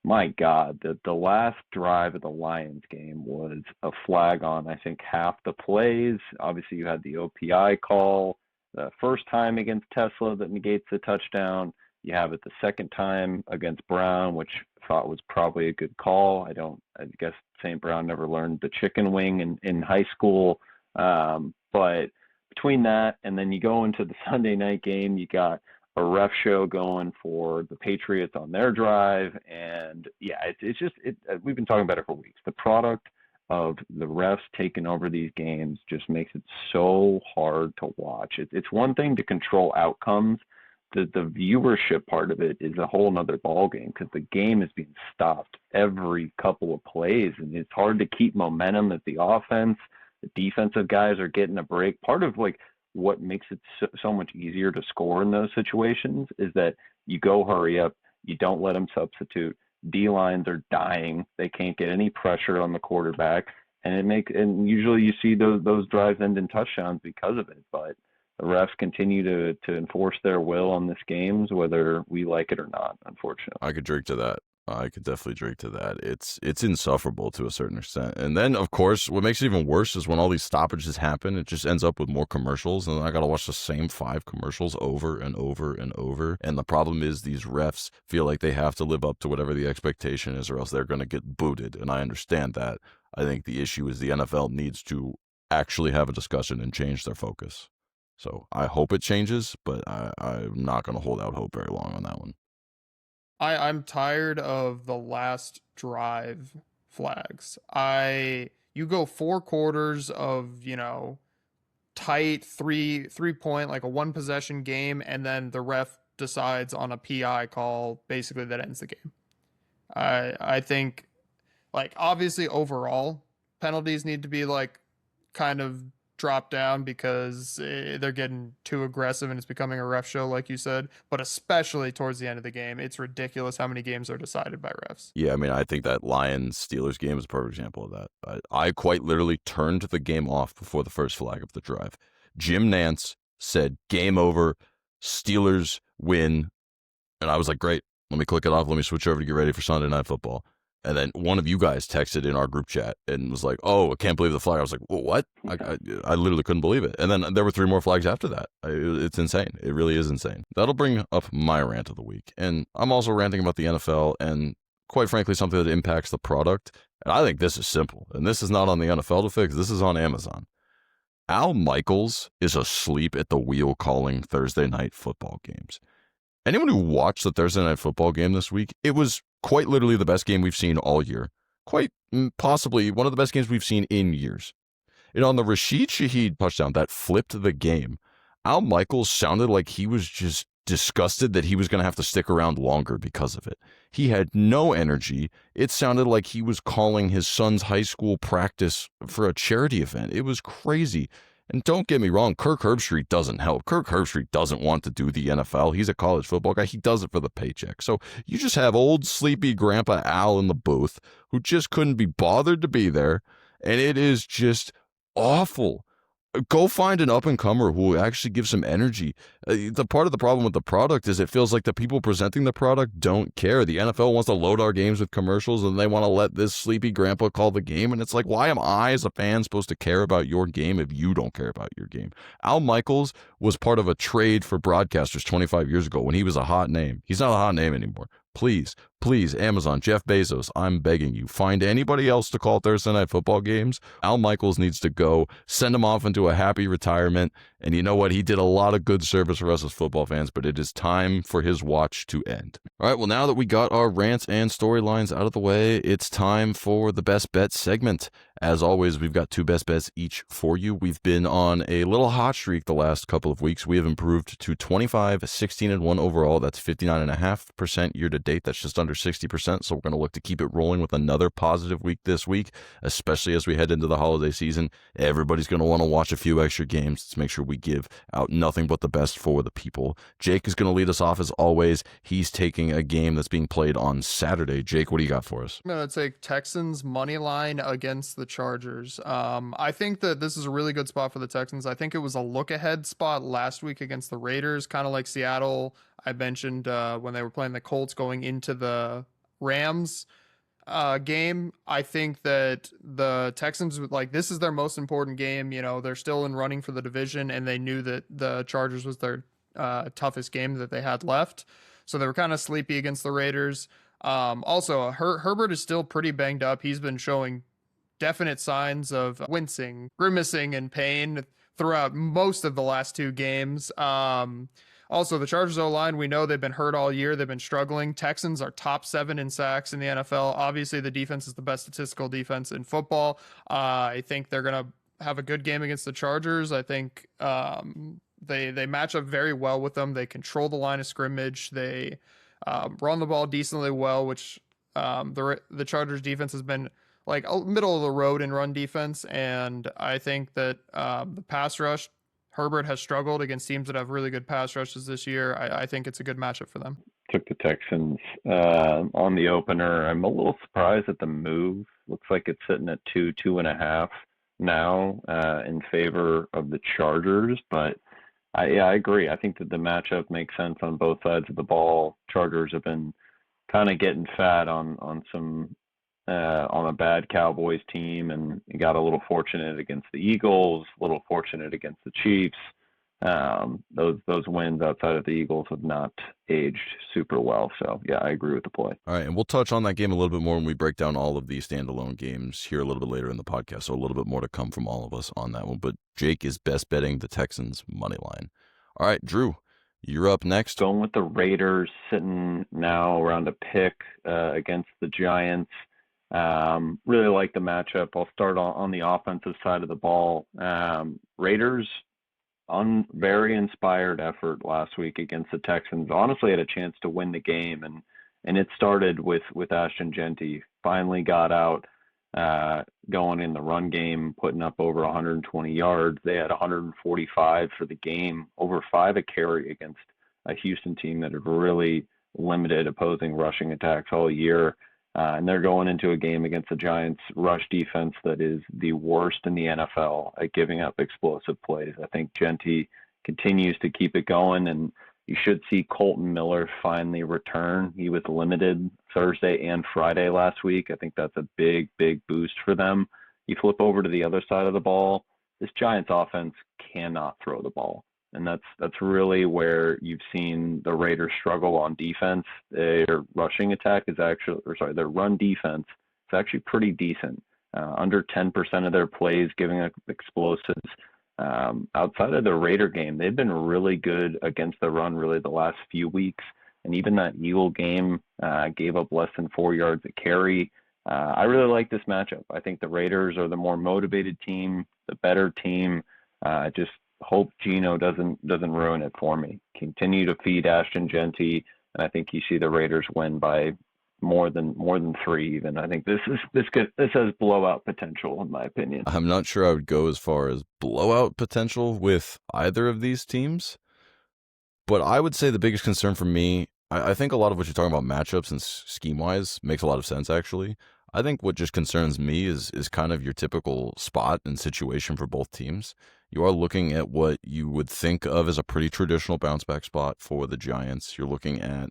my God, the last drive of the Lions game was a flag on, I think, half the plays. Obviously, you had the OPI call the first time against Tesla that negates the touchdown. You have it the second time against Brown, which I thought was probably a good call. I guess St. Brown never learned the chicken wing in high school. But between that and then you go into the Sunday night game, you got a ref show going for the Patriots on their drive. And yeah, it's just, we've been talking about it for weeks. The product of the refs taking over these games just makes it so hard to watch. It's one thing to control outcomes, the viewership part of it is a whole nother ballgame because the game is being stopped every couple of plays, and it's hard to keep momentum at the offense. The defensive guys are getting a break. Part of like what makes it so much easier to score in those situations is that you go hurry up, you don't let them substitute. D lines are dying; they can't get any pressure on the quarterback, and usually you see those drives end in touchdowns because of it, but the refs continue to enforce their will on this games, whether we like it or not, unfortunately. I could drink to that. I could definitely drink to that. It's insufferable to a certain extent. And then, of course, what makes it even worse is when all these stoppages happen, it just ends up with more commercials, and then I got to watch the same 5 commercials over and over and over. And the problem is these refs feel like they have to live up to whatever the expectation is, or else they're going to get booted. And I understand that. I think the issue is the NFL needs to actually have a discussion and change their focus. So I hope it changes, but I'm not going to hold out hope very long on that one. I'm tired of the last drive flags. You go 4 quarters of, tight three point, like a 1 possession game, and then the ref decides on a PI call basically that ends the game. I think, like, obviously overall penalties need to be like kind of drop down because they're getting too aggressive and it's becoming a ref show, like you said. But especially towards the end of the game, it's ridiculous how many games are decided by refs. Yeah, I mean, I think that Lions-Steelers game is a perfect example of that. I quite literally turned the game off before the first flag of the drive. Jim Nantz said, "Game over, Steelers win." And I was like, great, let me click it off. Let me switch over to get ready for Sunday Night Football. And then one of you guys texted in our group chat and was like, "Oh, I can't believe the flag." I was like, well, what? I literally couldn't believe it. And then there were 3 more flags after that. It's insane. It really is insane. That'll bring up my rant of the week. And I'm also ranting about the NFL and, quite frankly, something that impacts the product. And I think this is simple. And this is not on the NFL to fix. This is on Amazon. Al Michaels is asleep at the wheel calling Thursday night football games. Anyone who watched the Thursday night football game this week, it was quite literally the best game we've seen all year. Quite possibly one of the best games we've seen in years. And on the Rashid Shaheed touchdown that flipped the game, Al Michaels sounded like he was just disgusted that he was going to have to stick around longer because of it. He had no energy. It sounded like he was calling his son's high school practice for a charity event. It was crazy. And don't get me wrong, Kirk Herbstreit doesn't help. Kirk Herbstreit doesn't want to do the NFL. He's a college football guy. He does it for the paycheck. So you just have old sleepy Grandpa Al in the booth who just couldn't be bothered to be there. And it is just awful. Go find an up-and-comer who will actually give some energy. The part of the problem with the product is it feels like the people presenting the product don't care. The NFL wants to load our games with commercials, and they want to let this sleepy grandpa call the game. And it's like, why am I, as a fan, supposed to care about your game if you don't care about your game? Al Michaels was part of a trade for broadcasters 25 years ago when he was a hot name. He's not a hot name anymore. Please, Amazon, Jeff Bezos, I'm begging you, find anybody else to call Thursday night football games. Al Michaels needs to go. Send him off into a happy retirement. And you know what? He did a lot of good service for us as football fans, but it is time for his watch to end. All right, well, now that we got our rants and storylines out of the way, it's time for the best bet segment. As always, we've got 2 best bets each for you. We've been on a little hot streak the last couple of weeks. We have improved to 25, 16, and 1 overall. That's 59.5% year to date. That's just under 60%. So we're going to look to keep it rolling with another positive week this week, especially as we head into the holiday season. Everybody's going to want to watch a few extra games. Let's make sure we give out nothing but the best for the people. Jake is going to lead us off as always. He's taking a game that's being played on Saturday. Jake, what do you got for us? I'm going to take Texans money line against the Chargers. I think that this is a really good spot for the Texans. I think it was a look ahead spot last week against the Raiders, kind of like Seattle. I mentioned when they were playing the Colts going into the Rams game. I think that the Texans, like, this is their most important game. They're still in running for the division, and they knew that the Chargers was their toughest game that they had left. So they were kind of sleepy against the Raiders. Also, Herbert is still pretty banged up. He's been showing definite signs of wincing, grimacing in pain throughout most of the last 2 games. Also, the Chargers O-line, we know they've been hurt all year. They've been struggling. Texans are top 7 in sacks in the NFL. Obviously, the defense is the best statistical defense in football. I think they're going to have a good game against the Chargers. I think They match up very well with them. They control the line of scrimmage. They run the ball decently well, which the Chargers defense has been like a middle of the road in run defense. And I think that the pass rush, Herbert has struggled against teams that have really good pass rushes this year. I think it's a good matchup for them. Took the Texans on the opener. I'm a little surprised at the move. Looks like it's sitting at 2.5 now in favor of the Chargers. But I agree. I think that the matchup makes sense on both sides of the ball. Chargers have been kind of getting fat on some on a bad Cowboys team, and got a little fortunate against the Eagles, a little fortunate against the Chiefs. Those wins outside of the Eagles have not aged super well. So yeah, I agree with the play. All right, and we'll touch on that game a little bit more when we break down all of these standalone games here a little bit later in the podcast. So a little bit more to come from all of us on that one. But Jake is best betting the Texans money line. All right, Drew, you're up next. Going with the Raiders, sitting now around a pick against the Giants. Really like the matchup. I'll start on the offensive side of the ball. Raiders, very inspired effort last week against the Texans. Honestly, had a chance to win the game, and it started with Ashton Genty. Finally got out, going in the run game, putting up over 120 yards. They had 145 for the game, over 5 a carry against a Houston team that had really limited opposing rushing attacks all year. And they're going into a game against the Giants rush defense that is the worst in the NFL at giving up explosive plays. I think Genty continues to keep it going, and you should see Colton Miller finally return. He was limited Thursday and Friday last week. I think that's a big, big boost for them. You flip over to the other side of the ball, this Giants offense cannot throw the ball. And that's really where you've seen the Raiders struggle on defense. Their rushing attack is their run defense is actually pretty decent. Under 10% of their plays giving up explosives. Outside of the Raider game, they've been really good against the run really the last few weeks. And even that Eagle game gave up less than 4 yards a carry. I really like this matchup. I think the Raiders are the more motivated team, the better team. Just hope Geno doesn't ruin it for me. Continue to feed Ashton Genty, and I think you see the Raiders win by more than 3 even. I think this has blowout potential in my opinion. I'm not sure I would go as far as blowout potential with either of these teams, but I would say the biggest concern for me, I think a lot of what you're talking about matchups and scheme-wise makes a lot of sense actually. I think what just concerns me is kind of your typical spot and situation for both teams. You are looking at what you would think of as a pretty traditional bounce back spot for the Giants. You're looking at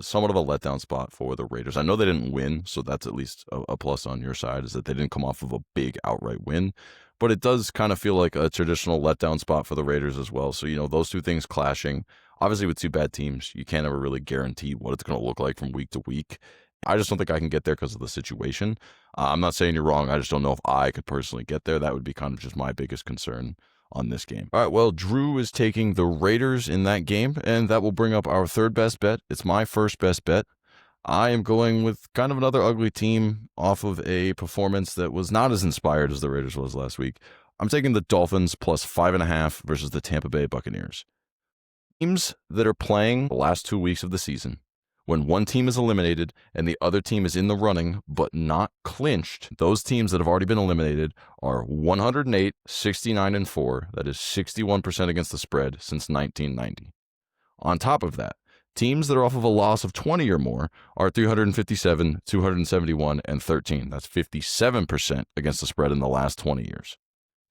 somewhat of a letdown spot for the Raiders. I know they didn't win, so that's at least a plus on your side, is that they didn't come off of a big outright win. But it does kind of feel like a traditional letdown spot for the Raiders as well. So, those two things clashing. Obviously, with two bad teams, you can't ever really guarantee what it's going to look like from week to week. I just don't think I can get there because of the situation. I'm not saying you're wrong. I just don't know if I could personally get there. That would be kind of just my biggest concern on this game. All right, well, Drew is taking the Raiders in that game, and that will bring up our third best bet. It's my first best bet. I am going with kind of another ugly team off of a performance that was not as inspired as the Raiders was last week. I'm taking the Dolphins plus 5.5 versus the Tampa Bay Buccaneers. Teams that are playing the last 2 weeks of the season, when one team is eliminated and the other team is in the running but not clinched, those teams that have already been eliminated are 108, 69-4. That is 61% against the spread since 1990. On top of that, teams that are off of a loss of 20 or more are 357, 271, and 13. That's 57% against the spread in the last 20 years.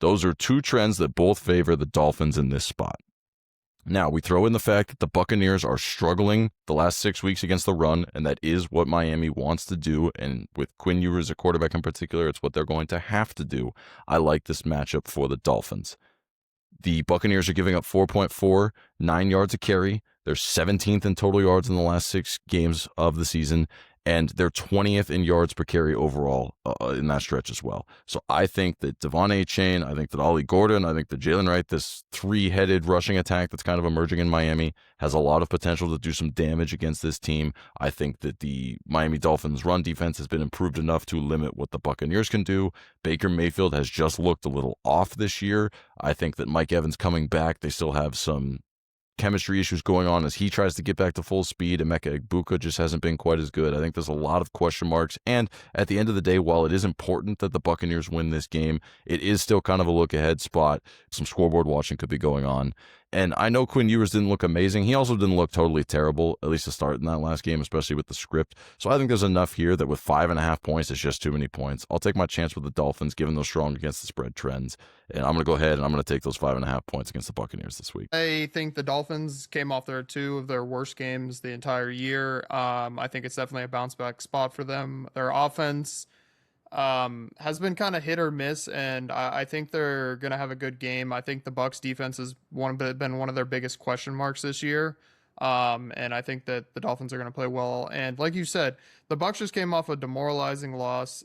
Those are two trends that both favor the Dolphins in this spot. Now, we throw in the fact that the Buccaneers are struggling the last 6 weeks against the run, and that is what Miami wants to do, and with Quinn Ewers as a quarterback in particular, it's what they're going to have to do. I like this matchup for the Dolphins. The Buccaneers are giving up 4.49 yards a carry. They're 17th in total yards in the last 6 games of the season, and they're 20th in yards per carry overall in that stretch as well. So I think that Devon Achane, I think that Ollie Gordon, I think that Jalen Wright, this three-headed rushing attack that's kind of emerging in Miami, has a lot of potential to do some damage against this team. I think that the Miami Dolphins run defense has been improved enough to limit what the Buccaneers can do. Baker Mayfield has just looked a little off this year. I think that Mike Evans coming back, they still have some chemistry issues going on as he tries to get back to full speed. Emeka Egbuka just hasn't been quite as good. I think there's a lot of question marks. And at the end of the day, while it is important that the Buccaneers win this game, it is still kind of a look ahead spot. Some scoreboard watching could be going on. And I know Quinn Ewers didn't look amazing. He also didn't look totally terrible, at least to start in that last game, especially with the script. So I think there's enough here that with 5.5 points, it's just too many points. I'll take my chance with the Dolphins, given those strong against the spread trends. And I'm going to go ahead and I'm going to take those 5.5 points against the Buccaneers this week. I think the Dolphins came off their two of their worst games the entire year. I think it's definitely a bounce back spot for them. Their offense has been kind of hit or miss, and I think they're gonna have a good game. I think the Bucks defense has been one of their biggest question marks this year. And I think that the Dolphins are going to play well. And like you said, the Bucks just came off a demoralizing loss.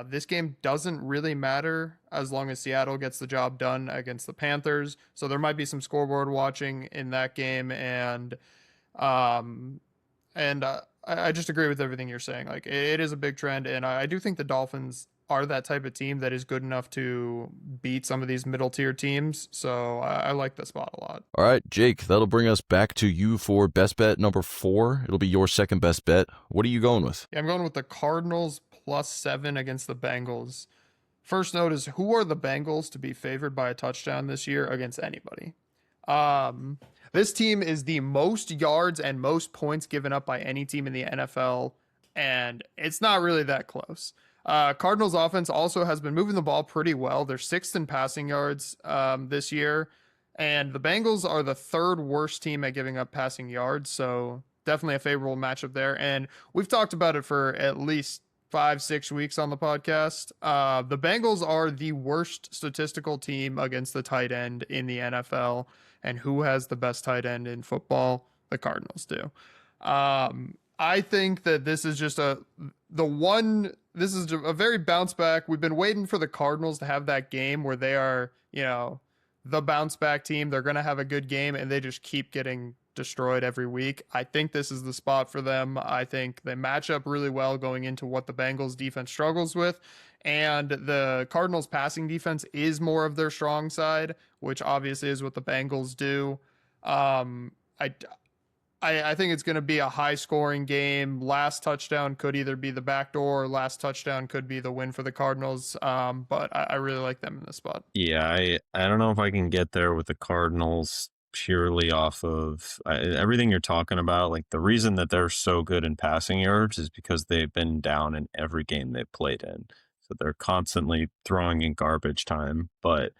This game doesn't really matter as long as Seattle gets the job done against the Panthers. So there might be some scoreboard watching in that game, and I just agree with everything you're saying. Like, it is a big trend, and I do think the Dolphins are that type of team that is good enough to beat some of these middle tier teams. So I like the spot a lot. All right, Jake, that'll bring us back to you for best bet number 4. It'll be your second best bet. What are you going with? Yeah, I'm going with the Cardinals +7 against the Bengals. First note is, who are the Bengals to be favored by a touchdown this year against anybody? This team is the most yards and most points given up by any team in the NFL, and it's not really that close. Cardinals offense also has been moving the ball pretty well. They're 6th in passing yards this year, and the Bengals are the 3rd worst team at giving up passing yards, so definitely a favorable matchup there. And we've talked about it for at least 5-6 weeks on the podcast. The Bengals are the worst statistical team against the tight end in the NFL, and who has the best tight end in football? The Cardinals do. I think that this is just a very bounce back. We've been waiting for the Cardinals to have that game where they are, the bounce back team. They're going to have a good game, and they just keep getting destroyed every week. I think this is the spot for them. I think they match up really well going into what the Bengals defense struggles with. And the Cardinals passing defense is more of their strong side, which obviously is what the Bengals do. I think it's going to be a high-scoring game. Last touchdown could either be the backdoor, or last touchdown could be the win for the Cardinals. But I really like them in this spot. Yeah, I don't know if I can get there with the Cardinals purely off of everything you're talking about. Like, the reason that they're so good in passing yards is because they've been down in every game they've played in. So they're constantly throwing in garbage time. But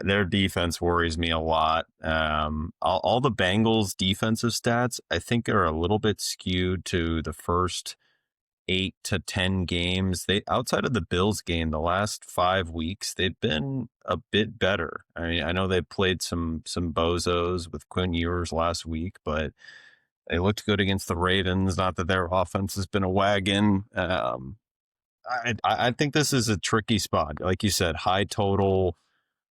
their defense worries me a lot. All the Bengals defensive stats, I think, are a little bit skewed to the first 8 to 10 games. They, outside of the Bills game, the last 5 weeks, they've been a bit better. I mean, I know they played some bozos with Quinn Ewers last week, but they looked good against the Ravens. Not that their offense has been a wagon. I think this is a tricky spot. Like you said, high total.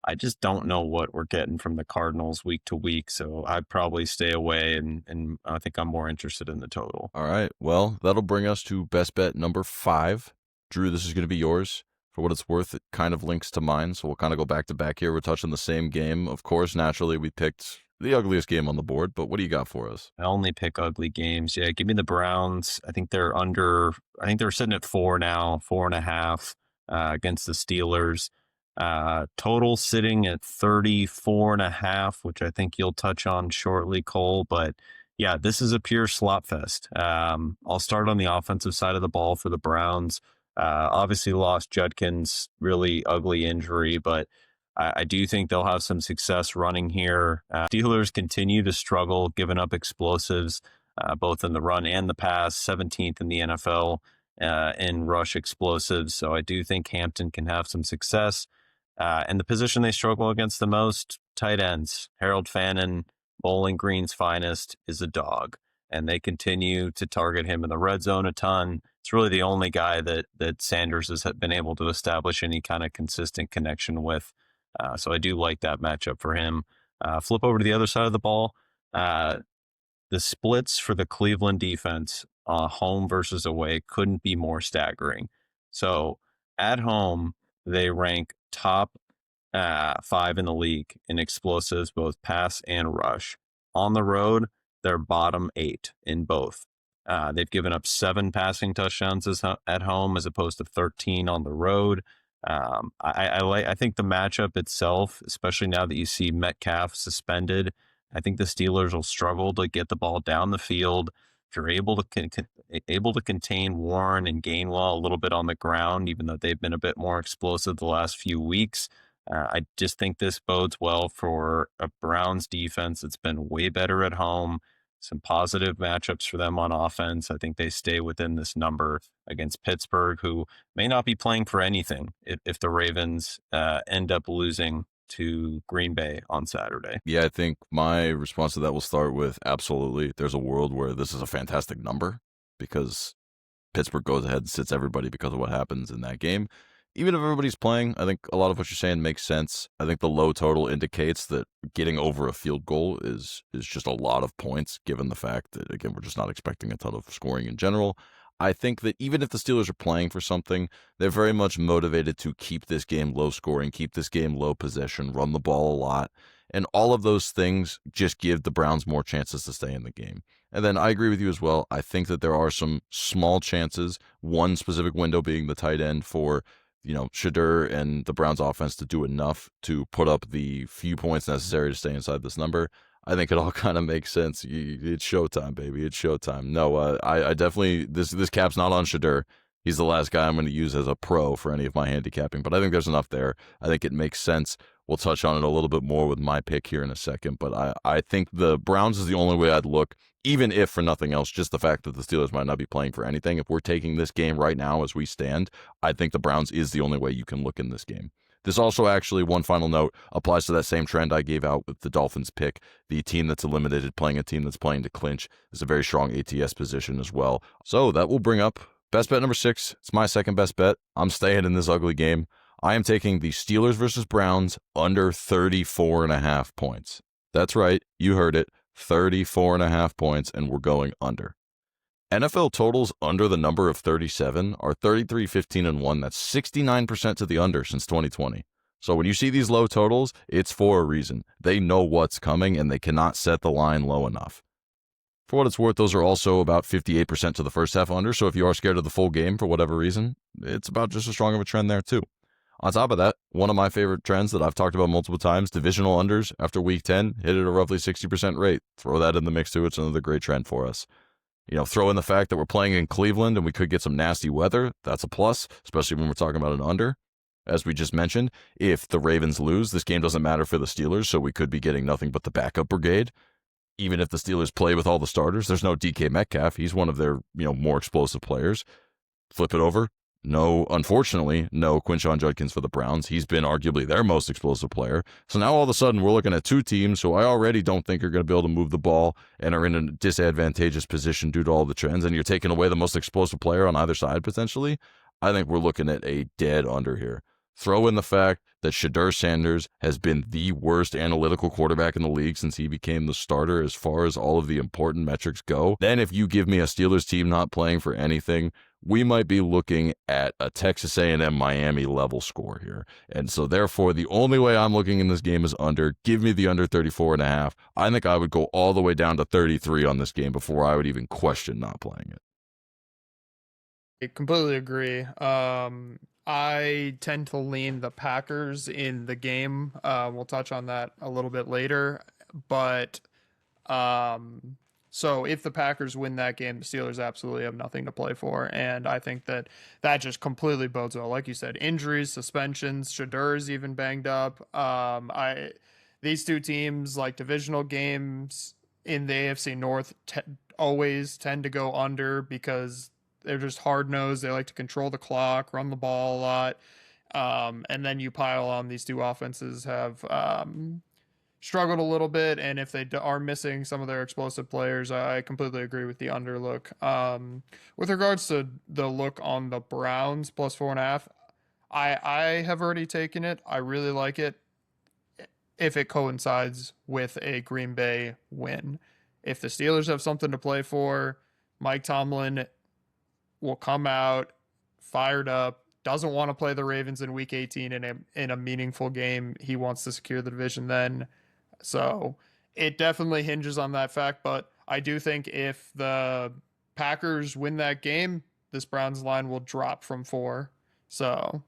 I just don't know what we're getting from the Cardinals week to week, so I'd probably stay away, and I think I'm more interested in the total. All right, well, that'll bring us to best bet number 5. Drew, this is going to be yours. For what it's worth, it kind of links to mine, so we'll kind of go back to back here. We're touching the same game. Of course, naturally, we picked the ugliest game on the board, but what do you got for us? I only pick ugly games. Yeah, give me the Browns. I think they're sitting at 4 now, 4.5 against the Steelers. Total sitting at 34.5, which I think you'll touch on shortly, Cole. But yeah, this is a pure slot fest. I'll start on the offensive side of the ball for the Browns. Obviously lost Judkins, really ugly injury, but I do think they'll have some success running here. Steelers continue to struggle giving up explosives, both in the run and the pass, 17th in the NFL in rush explosives. So I do think Hampton can have some success. And the position they struggle against the most, tight ends. Harold Fannin, Bowling Green's finest, is a dog. and they continue to target him in the red zone a ton. It's really the only guy that Sanders has been able to establish any kind of consistent connection with. So I do like that matchup for him. Flip over to the other side of the ball. The splits for the Cleveland defense, home versus away, couldn't be more staggering. So at home, they rank top 5 in the league in explosives, both pass and rush. On the road, they're bottom 8 in both. They've given up 7 passing touchdowns at home as opposed to 13 on the road. I think the matchup itself, especially now that you see Metcalf suspended, I think the Steelers will struggle to get the ball down the field. If you're able to contain Warren and Gainwell a little bit on the ground, even though they've been a bit more explosive the last few weeks, I just think this bodes well for a Browns defense that's been way better at home. Some positive matchups for them on offense. I think they stay within this number against Pittsburgh, who may not be playing for anything if the Ravens end up losing to Green Bay on Saturday. Yeah, I think my response to that will start with absolutely. There's a world where this is a fantastic number because Pittsburgh goes ahead and sits everybody because of what happens in that game. Even if everybody's playing, I think a lot of what you're saying makes sense. I think the low total indicates that getting over a field goal is just a lot of points, given the fact that, again, we're just not expecting a ton of scoring in general. I think that even if the Steelers are playing for something, they're very much motivated to keep this game low scoring, keep this game low possession, run the ball a lot. And all of those things just give the Browns more chances to stay in the game. And then I agree with you as well. I think that there are some small chances, one specific window being the tight end for, Shadur and the Browns offense to do enough to put up the few points necessary to stay inside this number. I think it all kind of makes sense. It's showtime, baby. It's showtime. No, I definitely, this cap's not on Shadur. He's the last guy I'm going to use as a pro for any of my handicapping, but I think there's enough there. I think it makes sense. We'll touch on it a little bit more with my pick here in a second, but I think the Browns is the only way I'd look, even if for nothing else, just the fact that the Steelers might not be playing for anything. If we're taking this game right now as we stand, I think the Browns is the only way you can look in this game. This also actually, one final note, applies to that same trend I gave out with the Dolphins pick. The team that's eliminated playing a team that's playing to clinch is a very strong ATS position as well. So that will bring up best bet number 6. It's my second best bet. I'm staying in this ugly game. I am taking the Steelers versus Browns under 34.5 points. That's right. You heard it. 34.5 points, and we're going under. NFL totals under the number of 37 are 33, 15, and 1. That's 69% to the under since 2020. So when you see these low totals, it's for a reason. They know what's coming, and they cannot set the line low enough. For what it's worth, those are also about 58% to the first half under, so if you are scared of the full game for whatever reason, it's about just as strong of a trend there too. On top of that, one of my favorite trends that I've talked about multiple times, divisional unders after week 10, hit at a roughly 60% rate. Throw that in the mix too. It's another great trend for us. Throw in the fact that we're playing in Cleveland and we could get some nasty weather. That's a plus, especially when we're talking about an under. As we just mentioned, if the Ravens lose, this game doesn't matter for the Steelers, so we could be getting nothing but the backup brigade. Even if the Steelers play with all the starters, there's no DK Metcalf. He's one of their, more explosive players. Flip it over. No, unfortunately, no Quinshon Judkins for the Browns. He's been arguably their most explosive player. So now all of a sudden we're looking at two teams who I already don't think are going to be able to move the ball and are in a disadvantageous position due to all the trends, and you're taking away the most explosive player on either side potentially. I think we're looking at a dead under here. Throw in the fact that Shadur Sanders has been the worst analytical quarterback in the league since he became the starter as far as all of the important metrics go. Then if you give me a Steelers team not playing for anything, we might be looking at a Texas A&M Miami level score here. And so therefore, the only way I'm looking in this game is under. Give me the under 34.5. I think I would go all the way down to 33 on this game before I would even question not playing it. I completely agree. I tend to lean the Packers in the game. We'll touch on that a little bit later. But so if the Packers win that game, the Steelers absolutely have nothing to play for. And I think that just completely bodes well. Like you said, injuries, suspensions, Shadur's even banged up. These two teams, like divisional games in the AFC North, always tend to go under because they're just hard-nosed. They like to control the clock, run the ball a lot. And then you pile on these two offenses have struggled a little bit, and if they are missing some of their explosive players, I completely agree with the under look. With regards to the look on the Browns plus 4.5, I have already taken it. I really like it if it coincides with a Green Bay win. If the Steelers have something to play for, Mike Tomlin will come out fired up, doesn't want to play the Ravens in week 18 in a meaningful game. He wants to secure the division then. So it definitely hinges on that fact. But I do think if the Packers win that game, this Browns line will drop from 4. So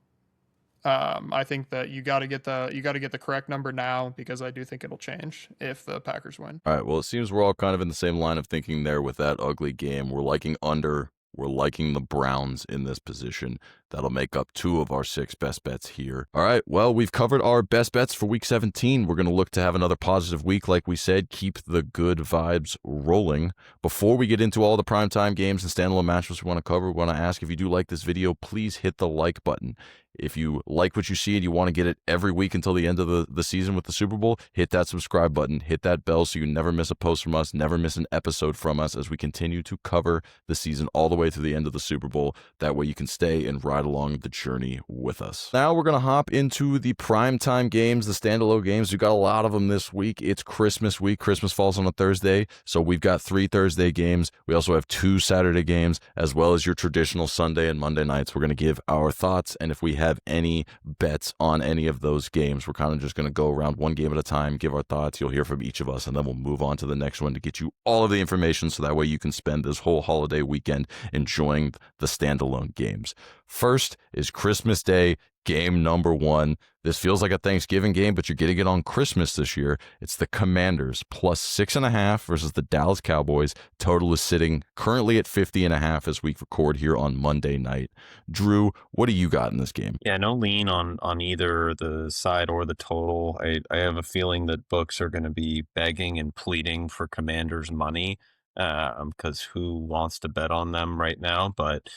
I think that you got to get the correct number now, because I do think it'll change if the Packers win. All right, well, it seems we're all kind of in the same line of thinking there with that ugly game. We're liking under. We're liking the Browns in this position. That'll make up 2 of our 6 best bets here. All right, well, we've covered our best bets for Week 17. We're going to look to have another positive week, like we said. Keep the good vibes rolling. Before we get into all the primetime games and standalone matchups we want to cover, we want to ask, if you do like this video, please hit the like button. If you like what you see and you want to get it every week until the end of the season with the Super Bowl, hit that subscribe button, hit that bell so you never miss a post from us, never miss an episode from us as we continue to cover the season all the way to the end of the Super Bowl. That way you can stay and ride along the journey with us. Now we're going to hop into the primetime games, the standalone games. We've got a lot of them this week. It's Christmas week. Christmas falls on a Thursday, so we've got 3 Thursday games. We also have 2 Saturday games, as well as your traditional Sunday and Monday nights. We're going to give our thoughts, and if we have any bets on any of those games, we're kind of just going to go around one game at a time, give our thoughts. You'll hear from each of us, and then we'll move on to the next one to get you all of the information, so that way you can spend this whole holiday weekend enjoying the standalone games. First is Christmas Day, game number 1. This feels like a Thanksgiving game, but you're getting it on Christmas this year. It's the Commanders plus 6.5 versus the Dallas Cowboys. Total is sitting currently at 50.5 as we record here on Monday night. Drew, what do you got in this game? Yeah, no lean on either the side or the total. I have a feeling that books are going to be begging and pleading for Commanders money, because who wants to bet on them right now? But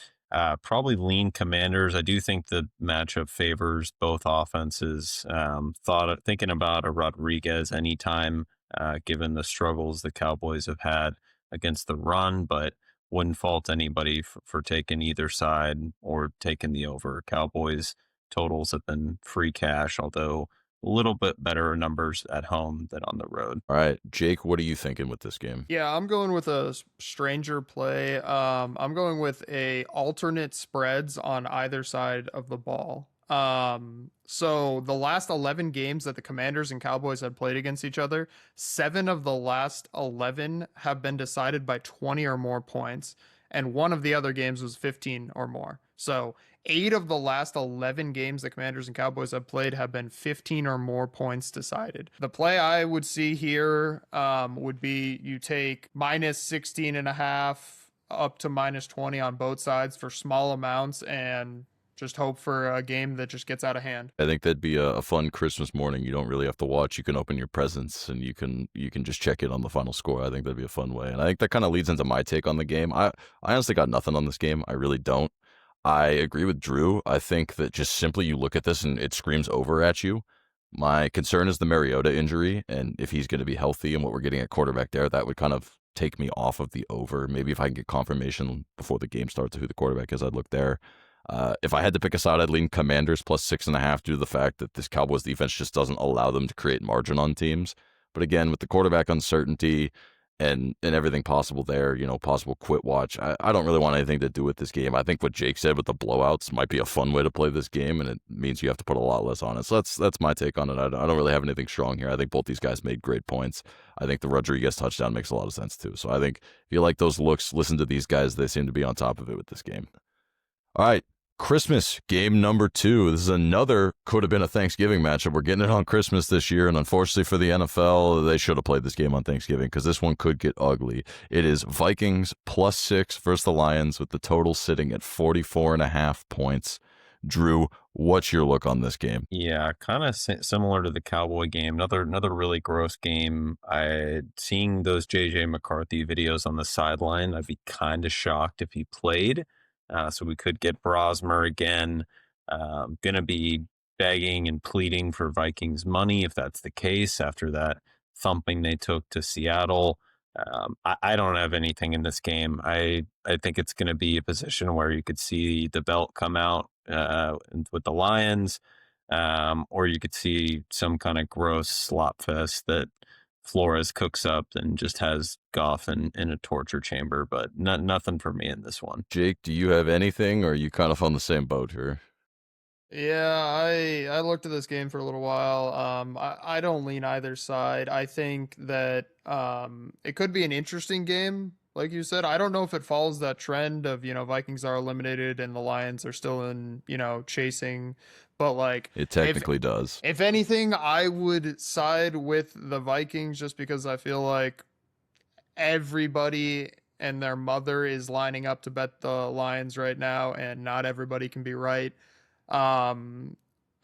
probably lean Commanders. I do think the matchup favors both offenses. Thinking about a Rodriguez anytime, given the struggles the Cowboys have had against the run, but wouldn't fault anybody for taking either side or taking the over. Cowboys totals have been free cash, although a little bit better numbers at home than on the road. All right, Jake, what are you thinking with this game? Yeah, I'm going with a stranger play. I'm going with a alternate spreads on either side of the ball. So the last 11 games that the Commanders and Cowboys had played against each other, 7 of the last 11 have been decided by 20 or more points, and one of the other games was 15 or more. So 8 of the last 11 games the Commanders and Cowboys have played have been 15 or more points decided. The play I would see here would be you take minus 16.5 up to minus 20 on both sides for small amounts, and just hope for a game that just gets out of hand. I think that'd be a fun Christmas morning. You don't really have to watch. You can open your presents and you can just check it on the final score. I think that'd be a fun way. And I think that kind of leads into my take on the game. I honestly got nothing on this game. I really don't. I agree with Drew. I think that just simply you look at this and it screams over at you. My concern is the Mariota injury, and if he's going to be healthy and what we're getting at quarterback there, that would kind of take me off of the over. Maybe if I can get confirmation before the game starts of who the quarterback is, I'd look there. If I had to pick a side, I'd lean Commanders plus 6.5 due to the fact that this Cowboys defense just doesn't allow them to create margin on teams. But again, with the quarterback uncertainty and everything possible there, possible quit watch, I don't really want anything to do with this game. I think what Jake said with the blowouts might be a fun way to play this game, and it means you have to put a lot less on it. So that's my take on it. I don't really have anything strong here. I think both these guys made great points. I think the Rodriguez touchdown makes a lot of sense too. So I think if you like those looks, listen to these guys. They seem to be on top of it with this game. All right. Christmas game number 2. This is another could have been a Thanksgiving matchup. We're getting it on Christmas this year, and unfortunately for the NFL, they should have played this game on Thanksgiving because this one could get ugly. It is Vikings plus 6 versus the Lions with the total sitting at 44.5 points. Drew, what's your look on this game? Yeah, kind of similar to the Cowboy game. Another really gross game. Seeing those JJ McCarthy videos on the sideline, I'd be kind of shocked if he played. So we could get Brosmer again. Going to be begging and pleading for Vikings money if that's the case after that thumping they took to Seattle. I don't have anything in this game. I think it's going to be a position where you could see the belt come out with the Lions, or you could see some kind of gross slop fest that Flores cooks up and just has Goff in a torture chamber. But nothing for me in this one. Jake, do you have anything, or are you kind of on the same boat here? Yeah, I looked at this game for a little while. I don't lean either side. I think that it could be an interesting game, like you said. I don't know if it follows that trend of, Vikings are eliminated and the Lions are still in, chasing. But like It technically does. if anything, I would side with the Vikings just because I feel like everybody and their mother is lining up to bet the Lions right now, and not everybody can be right. Um,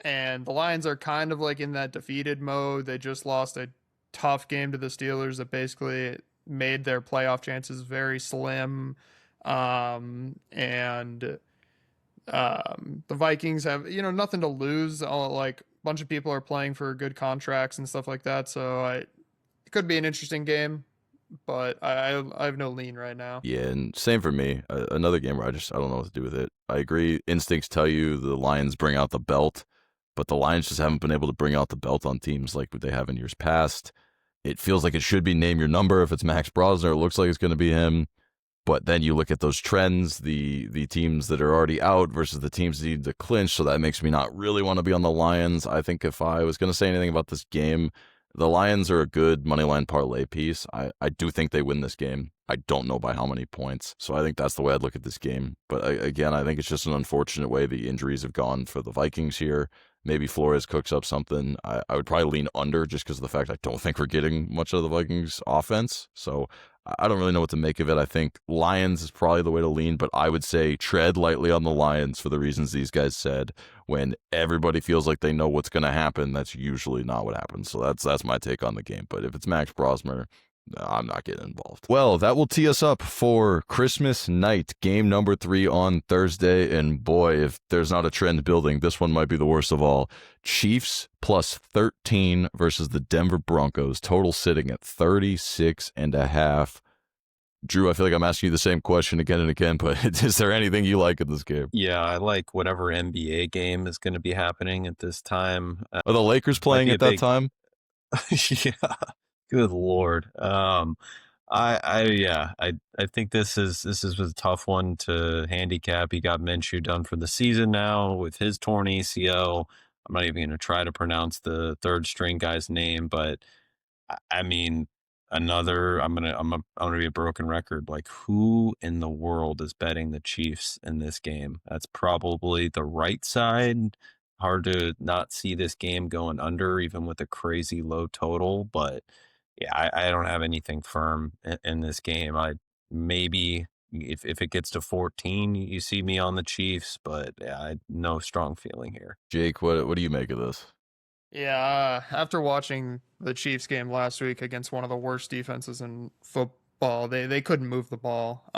and the Lions are kind of like in that defeated mode. They just lost a tough game to the Steelers that basically made their playoff chances very slim. And the Vikings have, nothing to lose. Like a bunch of people are playing for good contracts and stuff like that. So it could be an interesting game, but I have no lean right now. Yeah, and same for me. Another game where I don't know what to do with it. I agree. Instincts tell you the Lions bring out the belt, but the Lions just haven't been able to bring out the belt on teams like what they have in years past. It feels like it should be name your number. If it's Max Brosner, it looks like it's going to be him. But then you look at those trends, the teams that are already out versus the teams that need to clinch, so that makes me not really want to be on the Lions. I think if I was going to say anything about this game, the Lions are a good moneyline parlay piece. I do think they win this game. I don't know by how many points. So I think that's the way I'd look at this game. But again, I think it's just an unfortunate way the injuries have gone for the Vikings here. Maybe Flores cooks up something. I would probably lean under just because of the fact I don't think we're getting much of the Vikings offense. So I don't really know what to make of it. I think Lions is probably the way to lean, but I would say tread lightly on the Lions for the reasons these guys said. When everybody feels like they know what's going to happen, that's usually not what happens. So that's my take on the game. But if it's Max Brosmer, I'm not getting involved. Well, that will tee us up for Christmas night, game number 3 on Thursday. And boy, if there's not a trend building, this one might be the worst of all. Chiefs plus 13 versus the Denver Broncos, total sitting at 36.5. Drew, I feel like I'm asking you the same question again and again, but is there anything you like in this game? Yeah, I like whatever NBA game is going to be happening at this time. Are the Lakers playing at that time? Yeah. Good Lord. I think this is a tough one to handicap. He got Minshew done for the season now with his torn ACL. I'm not even going to try to pronounce the third string guy's name, but I mean, I'm gonna be a broken record. Like, who in the world is betting the Chiefs in this game? That's probably the right side. Hard to not see this game going under, even with a crazy low total. But yeah, I don't have anything firm in this game. I maybe if it gets to 14, you see me on the Chiefs, but yeah, no strong feeling here. Jake, what do you make of this? Yeah, after watching the Chiefs game last week against one of the worst defenses in football, they couldn't move the ball.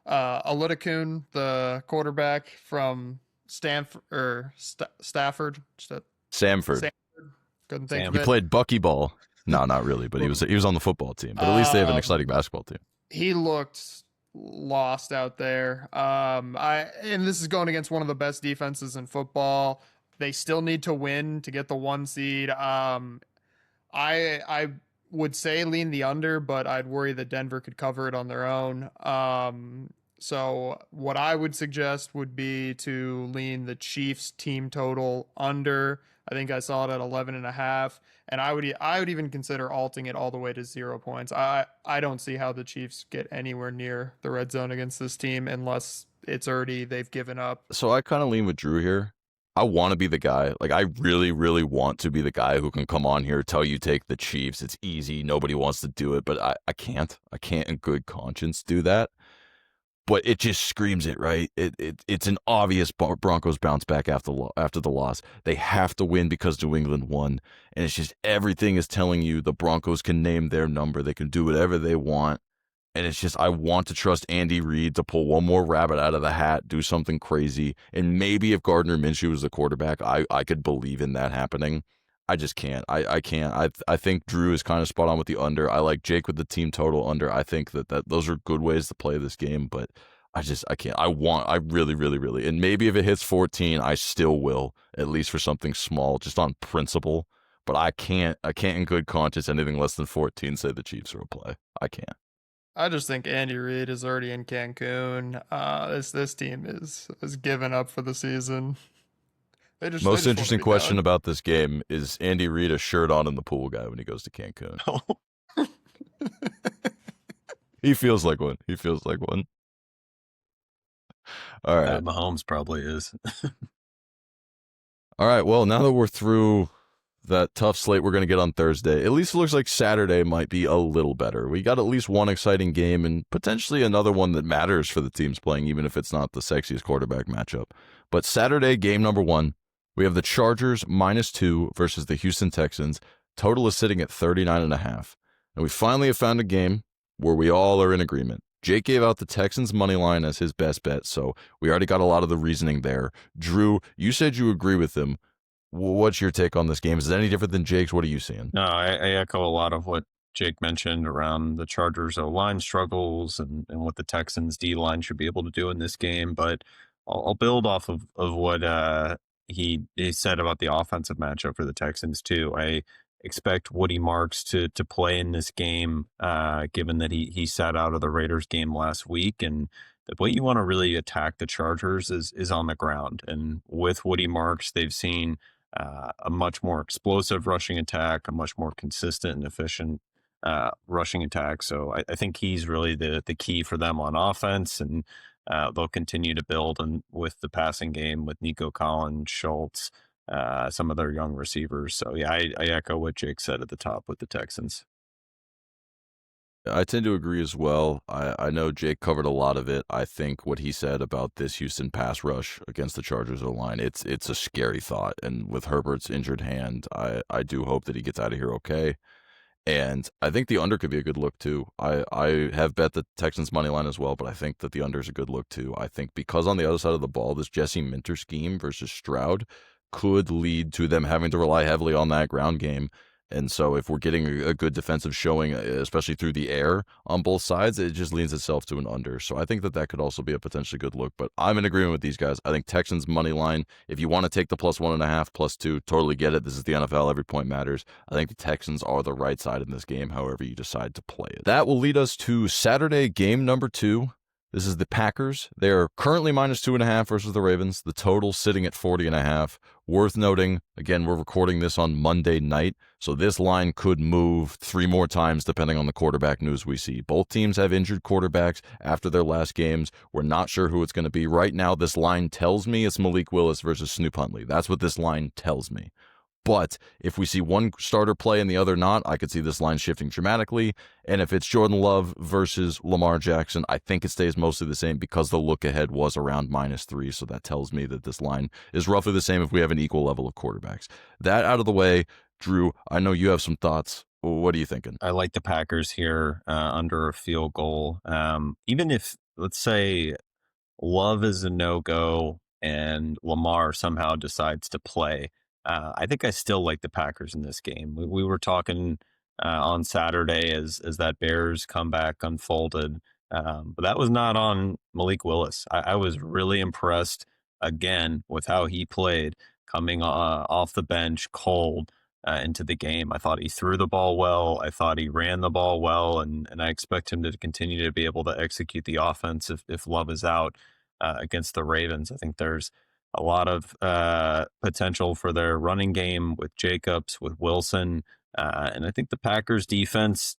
Alitakun, the quarterback from Stanford or Stafford, Samford. Couldn't think of He it. played buckyball. No, not really, but he was on the football team. But at least they have an exciting basketball team. He looked lost out there. And this is going against one of the best defenses in football. They still need to win to get the 1 seed. I would say lean the under, but I'd worry that Denver could cover it on their own. So what I would suggest would be to lean the Chiefs team total under. I think I saw it at 11.5, and I would even consider alting it all the way to 0 points. I don't see how the Chiefs get anywhere near the red zone against this team unless it's already they've given up. So I kind of lean with Drew here. I want to be the guy. Like, I really, really want to be the guy who can come on here, tell you take the Chiefs. It's easy. Nobody wants to do it, but I can't. I can't in good conscience do that. But it just screams it, right? It's an obvious Broncos bounce back after the loss. They have to win because New England won. And it's just everything is telling you the Broncos can name their number. They can do whatever they want. And it's just, I want to trust Andy Reid to pull one more rabbit out of the hat, do something crazy. And maybe if Gardner Minshew was the quarterback, I could believe in that happening. I just can't. I can't. I think Drew is kind of spot on with the under. I like Jake with the team total under. I think that those are good ways to play this game, but I can't. I really, really, really. And maybe if it hits 14, I still will, at least for something small, just on principle. But I can't in good conscience, anything less than 14, say the Chiefs are a play. I can't. I just think Andy Reid is already in Cancun. This team is given up for the season. Most interesting question about this game is Andy Reid a shirt on in the pool guy when he goes to Cancun? He feels like one. All right. Mahomes probably is. All right. Well, now that we're through that tough slate we're going to get on Thursday, at least it looks like Saturday might be a little better. We got at least one exciting game and potentially another one that matters for the teams playing, even if it's not the sexiest quarterback matchup. But Saturday, game number 1, we have the Chargers -2 versus the Houston Texans. Total is sitting at 39.5. And we finally have found a game where we all are in agreement. Jake gave out the Texans money line as his best bet, so we already got a lot of the reasoning there. Drew, you said you agree with him. What's your take on this game? Is it any different than Jake's? What are you seeing? No, I echo a lot of what Jake mentioned around the Chargers O-line struggles and what the Texans D-line should be able to do in this game. But I'll build off of what he said about the offensive matchup for the Texans too. I expect Woody Marks to play in this game, given that he sat out of the Raiders game last week. And the way you want to really attack the Chargers is on the ground. And with Woody Marks, they've seen a much more explosive rushing attack, a much more consistent and efficient rushing attack. So I think he's really the key for them on offense, and they'll continue to build with the passing game with Nico Collins, Schultz, some of their young receivers. So yeah, I echo what Jake said at the top with the Texans. I tend to agree as well. I know Jake covered a lot of it. I think what he said about this Houston pass rush against the Chargers O-line, it's a scary thought. And with Herbert's injured hand, I do hope that he gets out of here okay. And I think the under could be a good look too. I have bet the Texans money line as well, but I think that the under is a good look too. I think because on the other side of the ball, this Jesse Minter scheme versus Stroud could lead to them having to rely heavily on that ground game. And so if we're getting a good defensive showing, especially through the air on both sides, it just leans itself to an under. So I think that could also be a potentially good look. But I'm in agreement with these guys. I think Texans money line, if you want to take the +1.5, +2, totally get it. This is the NFL. Every point matters. I think the Texans are the right side in this game, however you decide to play it. That will lead us to Saturday game number 2. This is the Packers. They are currently -2.5 versus the Ravens. The total sitting at 40.5. Worth noting, again, we're recording this on Monday night, so this line could move 3 more times depending on the quarterback news we see. Both teams have injured quarterbacks after their last games. We're not sure who it's going to be. Right now, this line tells me it's Malik Willis versus Snoop Huntley. That's what this line tells me. But if we see one starter play and the other not, I could see this line shifting dramatically. And if it's Jordan Love versus Lamar Jackson, I think it stays mostly the same because the look ahead was around -3. So that tells me that this line is roughly the same if we have an equal level of quarterbacks. That out of the way, Drew, I know you have some thoughts. What are you thinking? I like the Packers here under a field goal. Even if, let's say, Love is a no-go and Lamar somehow decides to play, I think I still like the Packers in this game. We were talking on Saturday as that Bears comeback unfolded, but that was not on Malik Willis. I was really impressed again with how he played coming off the bench cold into the game. I thought he threw the ball well. I thought he ran the ball well, and I expect him to continue to be able to execute the offense if Love is out against the Ravens. I think there's a lot of potential for their running game with Jacobs, with Wilson. And I think the Packers defense,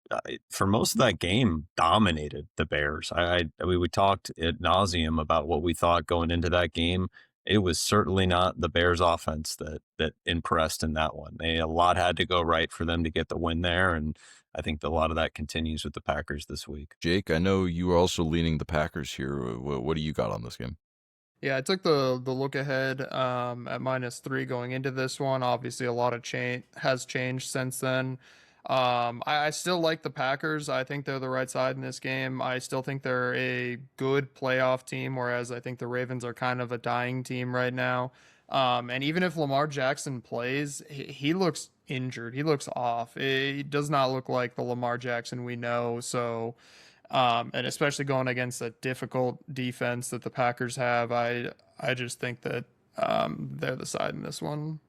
for most of that game, dominated the Bears. We talked ad nauseum about what we thought going into that game. It was certainly not the Bears offense that impressed in that one. A lot had to go right for them to get the win there. And I think a lot of that continues with the Packers this week. Jake, I know you are also leaning the Packers here. What do you got on this game? Yeah, I took the look ahead at -3 going into this one. Obviously, a lot of change has changed since then. I still like the Packers. I think they're the right side in this game. I still think they're a good playoff team, whereas I think the Ravens are kind of a dying team right now. And even if Lamar Jackson plays, he looks injured. He looks off. It does not look like the Lamar Jackson we know. So, and especially going against a difficult defense that the Packers have, I just think that they're the side in this one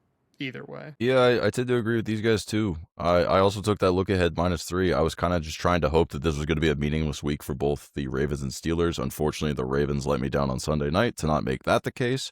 either way. Yeah, I tend to agree with these guys too. I also took that look ahead -3. I was kind of just trying to hope that this was going to be a meaningless week for both the Ravens and Steelers. Unfortunately, the Ravens let me down on Sunday night to not make that the case.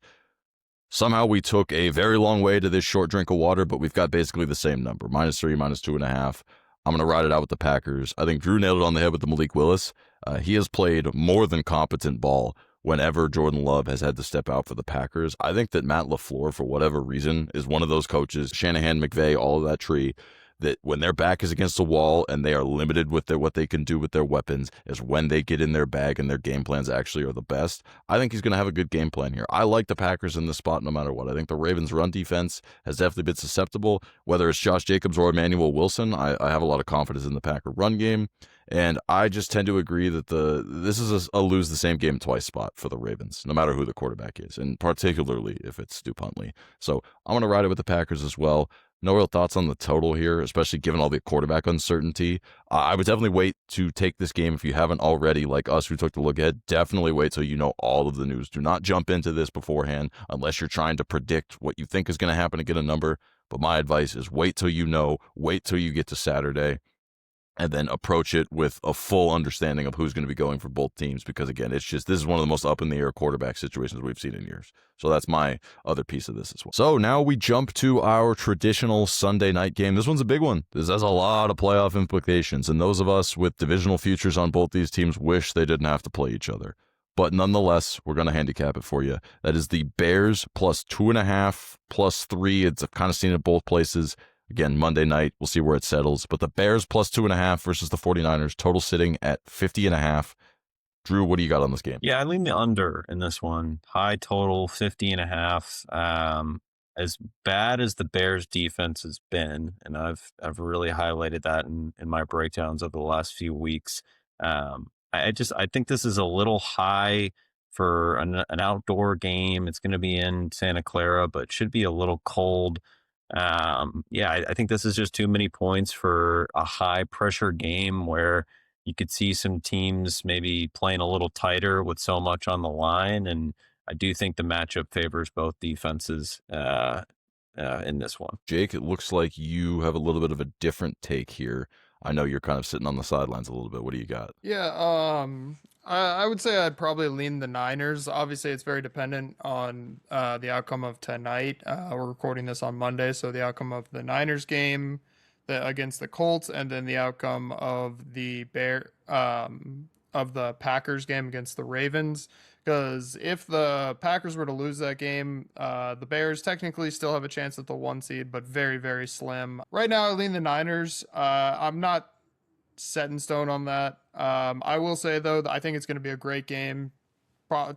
Somehow we took a very long way to this short drink of water, but we've got basically the same number, -3, -2.5. I'm going to ride it out with the Packers. I think Drew nailed it on the head with the Malik Willis. He has played more than competent ball whenever Jordan Love has had to step out for the Packers. I think that Matt LaFleur, for whatever reason, is one of those coaches, Shanahan, McVay, all of that tree, that when their back is against the wall and they are limited with what they can do with their weapons is when they get in their bag and their game plans actually are the best. I think he's going to have a good game plan here. I like the Packers in this spot no matter what. I think the Ravens' run defense has definitely been susceptible. Whether it's Josh Jacobs or Emmanuel Wilson, I have a lot of confidence in the Packer run game. And I just tend to agree that this is a lose the same game twice spot for the Ravens, no matter who the quarterback is, and particularly if it's Stu Huntley. So I'm going to ride it with the Packers as well. No real thoughts on the total here, especially given all the quarterback uncertainty. I would definitely wait to take this game if you haven't already, like us who took the look ahead. Definitely wait till you know all of the news. Do not jump into this beforehand unless you're trying to predict what you think is going to happen to get a number. But my advice is wait till you know, wait till you get to Saturday, and then approach it with a full understanding of who's going to be going for both teams. Because again, this is one of the most up in the air quarterback situations we've seen in years. So that's my other piece of this as well. So now we jump to our traditional Sunday night game. This one's a big one. This has a lot of playoff implications. And those of us with divisional futures on both these teams wish they didn't have to play each other. But nonetheless, we're going to handicap it for you. That is the Bears plus 2.5, plus 3. I've kind of seen it both places. Again, Monday night, we'll see where it settles. But the Bears plus 2.5 versus the 49ers, total sitting at 50.5. Drew, what do you got on this game? Yeah, I lean the under in this one. High total, 50.5. As bad as the Bears defense has been, and I've really highlighted that in my breakdowns over the last few weeks. I think this is a little high for an outdoor game. It's going to be in Santa Clara, but should be a little cold. I think this is just too many points for a high pressure game where you could see some teams maybe playing a little tighter with so much on the line. And I do think the matchup favors both defenses in this one. Jake, it looks like you have a little bit of a different take here. I know you're kind of sitting on the sidelines a little bit. What do you got? Yeah, I would say I'd probably lean the Niners. Obviously, it's very dependent on the outcome of tonight. We're recording this on Monday, so the outcome of the Niners game against the Colts, and then the outcome of the Packers game against the Ravens. Because if the Packers were to lose that game, the Bears technically still have a chance at the 1 seed, but very, very slim. Right now, I lean the Niners. I'm not set in stone on that. I will say, though, that I think it's going to be a great game.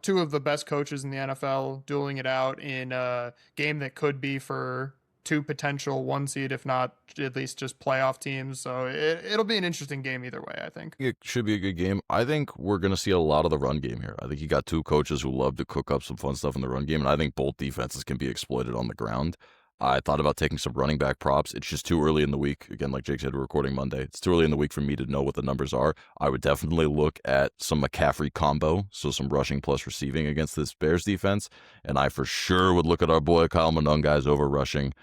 Two of the best coaches in the NFL dueling it out in a game that could be for 2 potential 1 seed, if not at least just playoff teams. So it'll be an interesting game either way, I think. It should be a good game. I think we're going to see a lot of the run game here. I think you got 2 coaches who love to cook up some fun stuff in the run game, and I think both defenses can be exploited on the ground. I thought about taking some running back props. It's just too early in the week. Again, like Jake said, we're recording Monday. It's too early in the week for me to know what the numbers are. I would definitely look at some McCaffrey combo, so some rushing plus receiving against this Bears defense. And I for sure would look at our boy Kyle Monungas over rushing.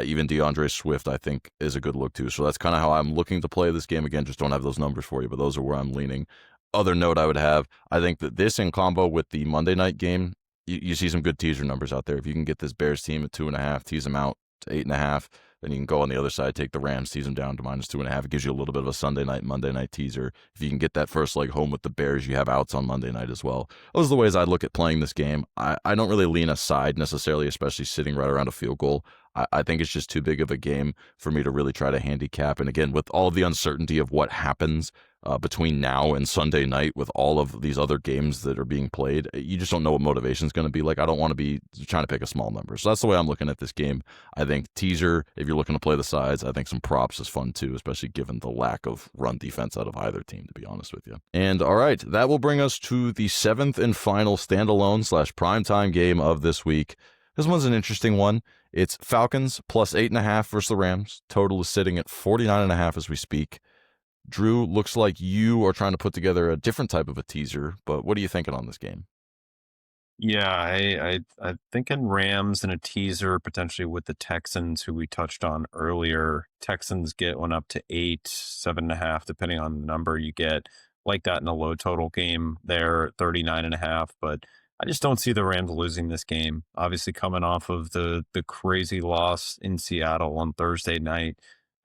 Even DeAndre Swift, I think, is a good look too. So that's kind of how I'm looking to play this game. Again, just don't have those numbers for you, but those are where I'm leaning. Other note I would have, I think that this in combo with the Monday night game, you see some good teaser numbers out there. If you can get this Bears team at 2.5, tease them out to 8.5, then you can go on the other side, take the Rams, tease them down to -2.5. It gives you a little bit of a Sunday night, Monday night teaser. If you can get that first leg home with the Bears, you have outs on Monday night as well. Those are the ways I'd look at playing this game. I don't really lean aside necessarily, especially sitting right around a field goal. I think it's just too big of a game for me to really try to handicap. And again, with all the uncertainty of what happens between now and Sunday night with all of these other games that are being played. You just don't know what motivation is going to be like. I don't want to be trying to pick a small number. So that's the way I'm looking at this game. I think teaser, if you're looking to play the sides, I think some props is fun too, especially given the lack of run defense out of either team, to be honest with you. And all right, that will bring us to the 7th and final standalone / primetime game of this week. This one's an interesting one. It's Falcons plus 8.5 versus the Rams. Total is sitting at 49.5 as we speak. Drew, looks like you are trying to put together a different type of a teaser, but what are you thinking on this game? Yeah, I'm thinking Rams and a teaser potentially with the Texans, who we touched on earlier. Texans get one up to 8, 7.5, depending on the number you get. Like that in a low total game there, 39.5. But I just don't see the Rams losing this game. Obviously, coming off of the crazy loss in Seattle on Thursday night.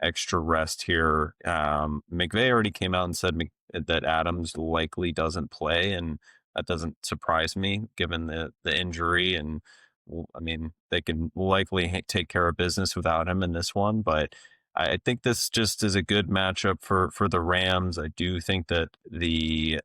Extra rest here. McVay already came out and said that Adams likely doesn't play, and that doesn't surprise me given the injury. And I mean, they can likely take care of business without him in this one, but I think this just is a good matchup for the Rams. I do think that the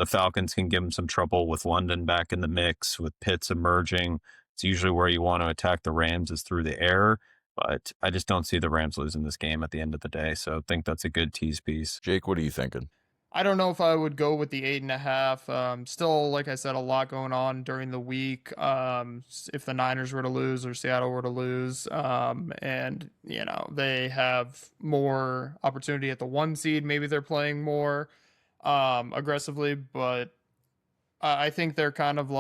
Falcons can give them some trouble with London back in the mix, with Pitts emerging. It's usually where you want to attack the Rams is through the air. But I just don't see the Rams losing this game at the end of the day. So I think that's a good tease piece. Jake, what are you thinking? I don't know if I would go with the 8.5. Still, like I said, a lot going on during the week. If the Niners were to lose or Seattle were to lose, and they have more opportunity at the 1 seed, maybe they're playing more aggressively. But I think they're kind of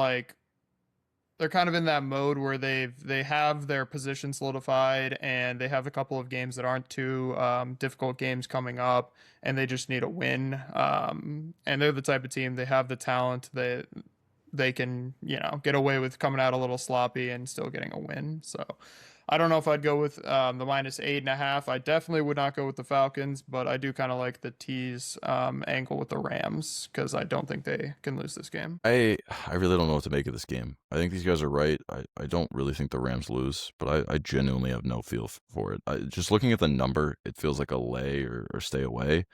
in that mode where they have their position solidified, and they have a couple of games that aren't too difficult games coming up, and they just need a win. And they're the type of team, they have the talent, they can get away with coming out a little sloppy and still getting a win. So I don't know if I'd go with the minus 8.5. I definitely would not go with the Falcons, but I do kind of like the tease angle with the Rams because I don't think they can lose this game. I really don't know what to make of this game. I think these guys are right. I don't really think the Rams lose, but I genuinely have no feel for it. Just looking at the number, it feels like a lay or stay away.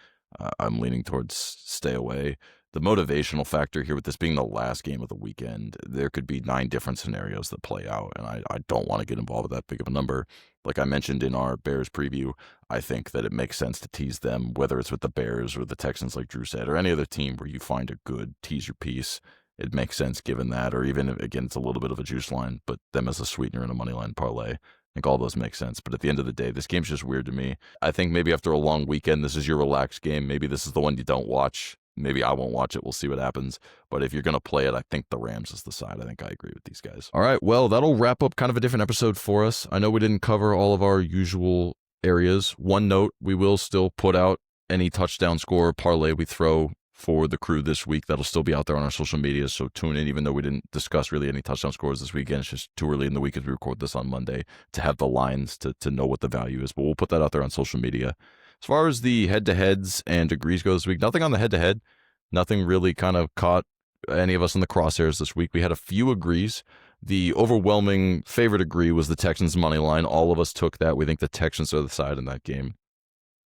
I'm leaning towards stay away. The motivational factor here with this being the last game of the weekend, there could be 9 different scenarios that play out, and I don't want to get involved with that big of a number. Like I mentioned in our Bears preview, I think that it makes sense to tease them, whether it's with the Bears or the Texans, like Drew said, or any other team where you find a good teaser piece. It makes sense given that, or even, again, it's a little bit of a juice line, but them as a sweetener in a money line parlay. I think all those make sense. But at the end of the day, this game's just weird to me. I think maybe after a long weekend, this is your relaxed game. Maybe this is the one you don't watch. Maybe I won't watch it. We'll see what happens. But if you're going to play it, I think the Rams is the side. I think I agree with these guys. All right. Well, that'll wrap up kind of a different episode for us. I know we didn't cover all of our usual areas. One note, we will still put out any touchdown score parlay we throw for the crew this week. That'll still be out there on our social media, so tune in. Even though we didn't discuss really any touchdown scores this weekend, it's just too early in the week as we record this on Monday to have the lines to know what the value is, but we'll put that out there on social media. As far as the head-to-heads and degrees go this week, nothing on the head-to-head. Nothing really kind of caught any of us in the crosshairs this week. We had a few agrees. The overwhelming favorite agree was the Texans money line. All of us took that. We think the Texans are the side in that game.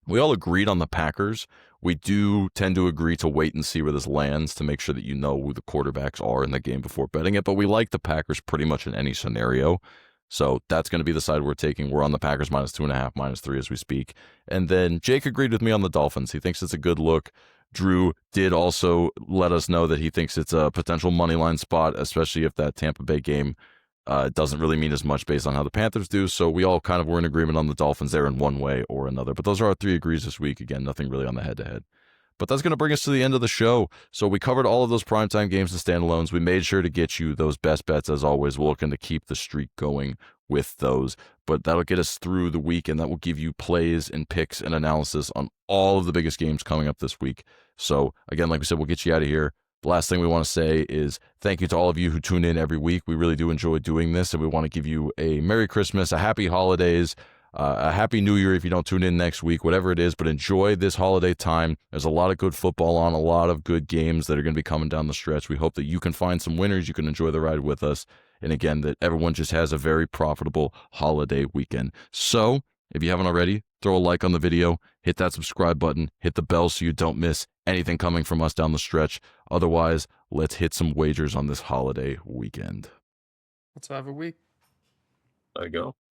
We all agreed on the Packers. We do tend to agree to wait and see where this lands to make sure that you know who the quarterbacks are in the game before betting it. But we like the Packers pretty much in any scenario. So that's going to be the side we're taking. We're on the Packers minus 2.5, minus 3 as we speak. And then Jake agreed with me on the Dolphins. He thinks it's a good look. Drew did also let us know that he thinks it's a potential money line spot, especially if that Tampa Bay game doesn't really mean as much based on how the Panthers do. So we all kind of were in agreement on the Dolphins there in one way or another. But those are our 3 agrees this week. Again, nothing really on the head-to-head. But that's going to bring us to the end of the show. So we covered all of those primetime games and standalones. We made sure to get you those best bets as always. We're looking to keep the streak going with those. But that'll get us through the week, and that will give you plays and picks and analysis on all of the biggest games coming up this week. So again, like we said, we'll get you out of here. The last thing we want to say is thank you to all of you who tune in every week. We really do enjoy doing this, and we want to give you a Merry Christmas, a Happy Holidays, a Happy New Year if you don't tune in next week, whatever it is. But enjoy this holiday time. There's a lot of good football on, a lot of good games that are going to be coming down the stretch. We hope that you can find some winners. You can enjoy the ride with us. And again, that everyone just has a very profitable holiday weekend. So If you haven't already, throw a like on the video, hit that subscribe button, hit the bell so you don't miss anything coming from us down the stretch. Otherwise, let's hit some wagers on this holiday weekend. Let's have a week. I go.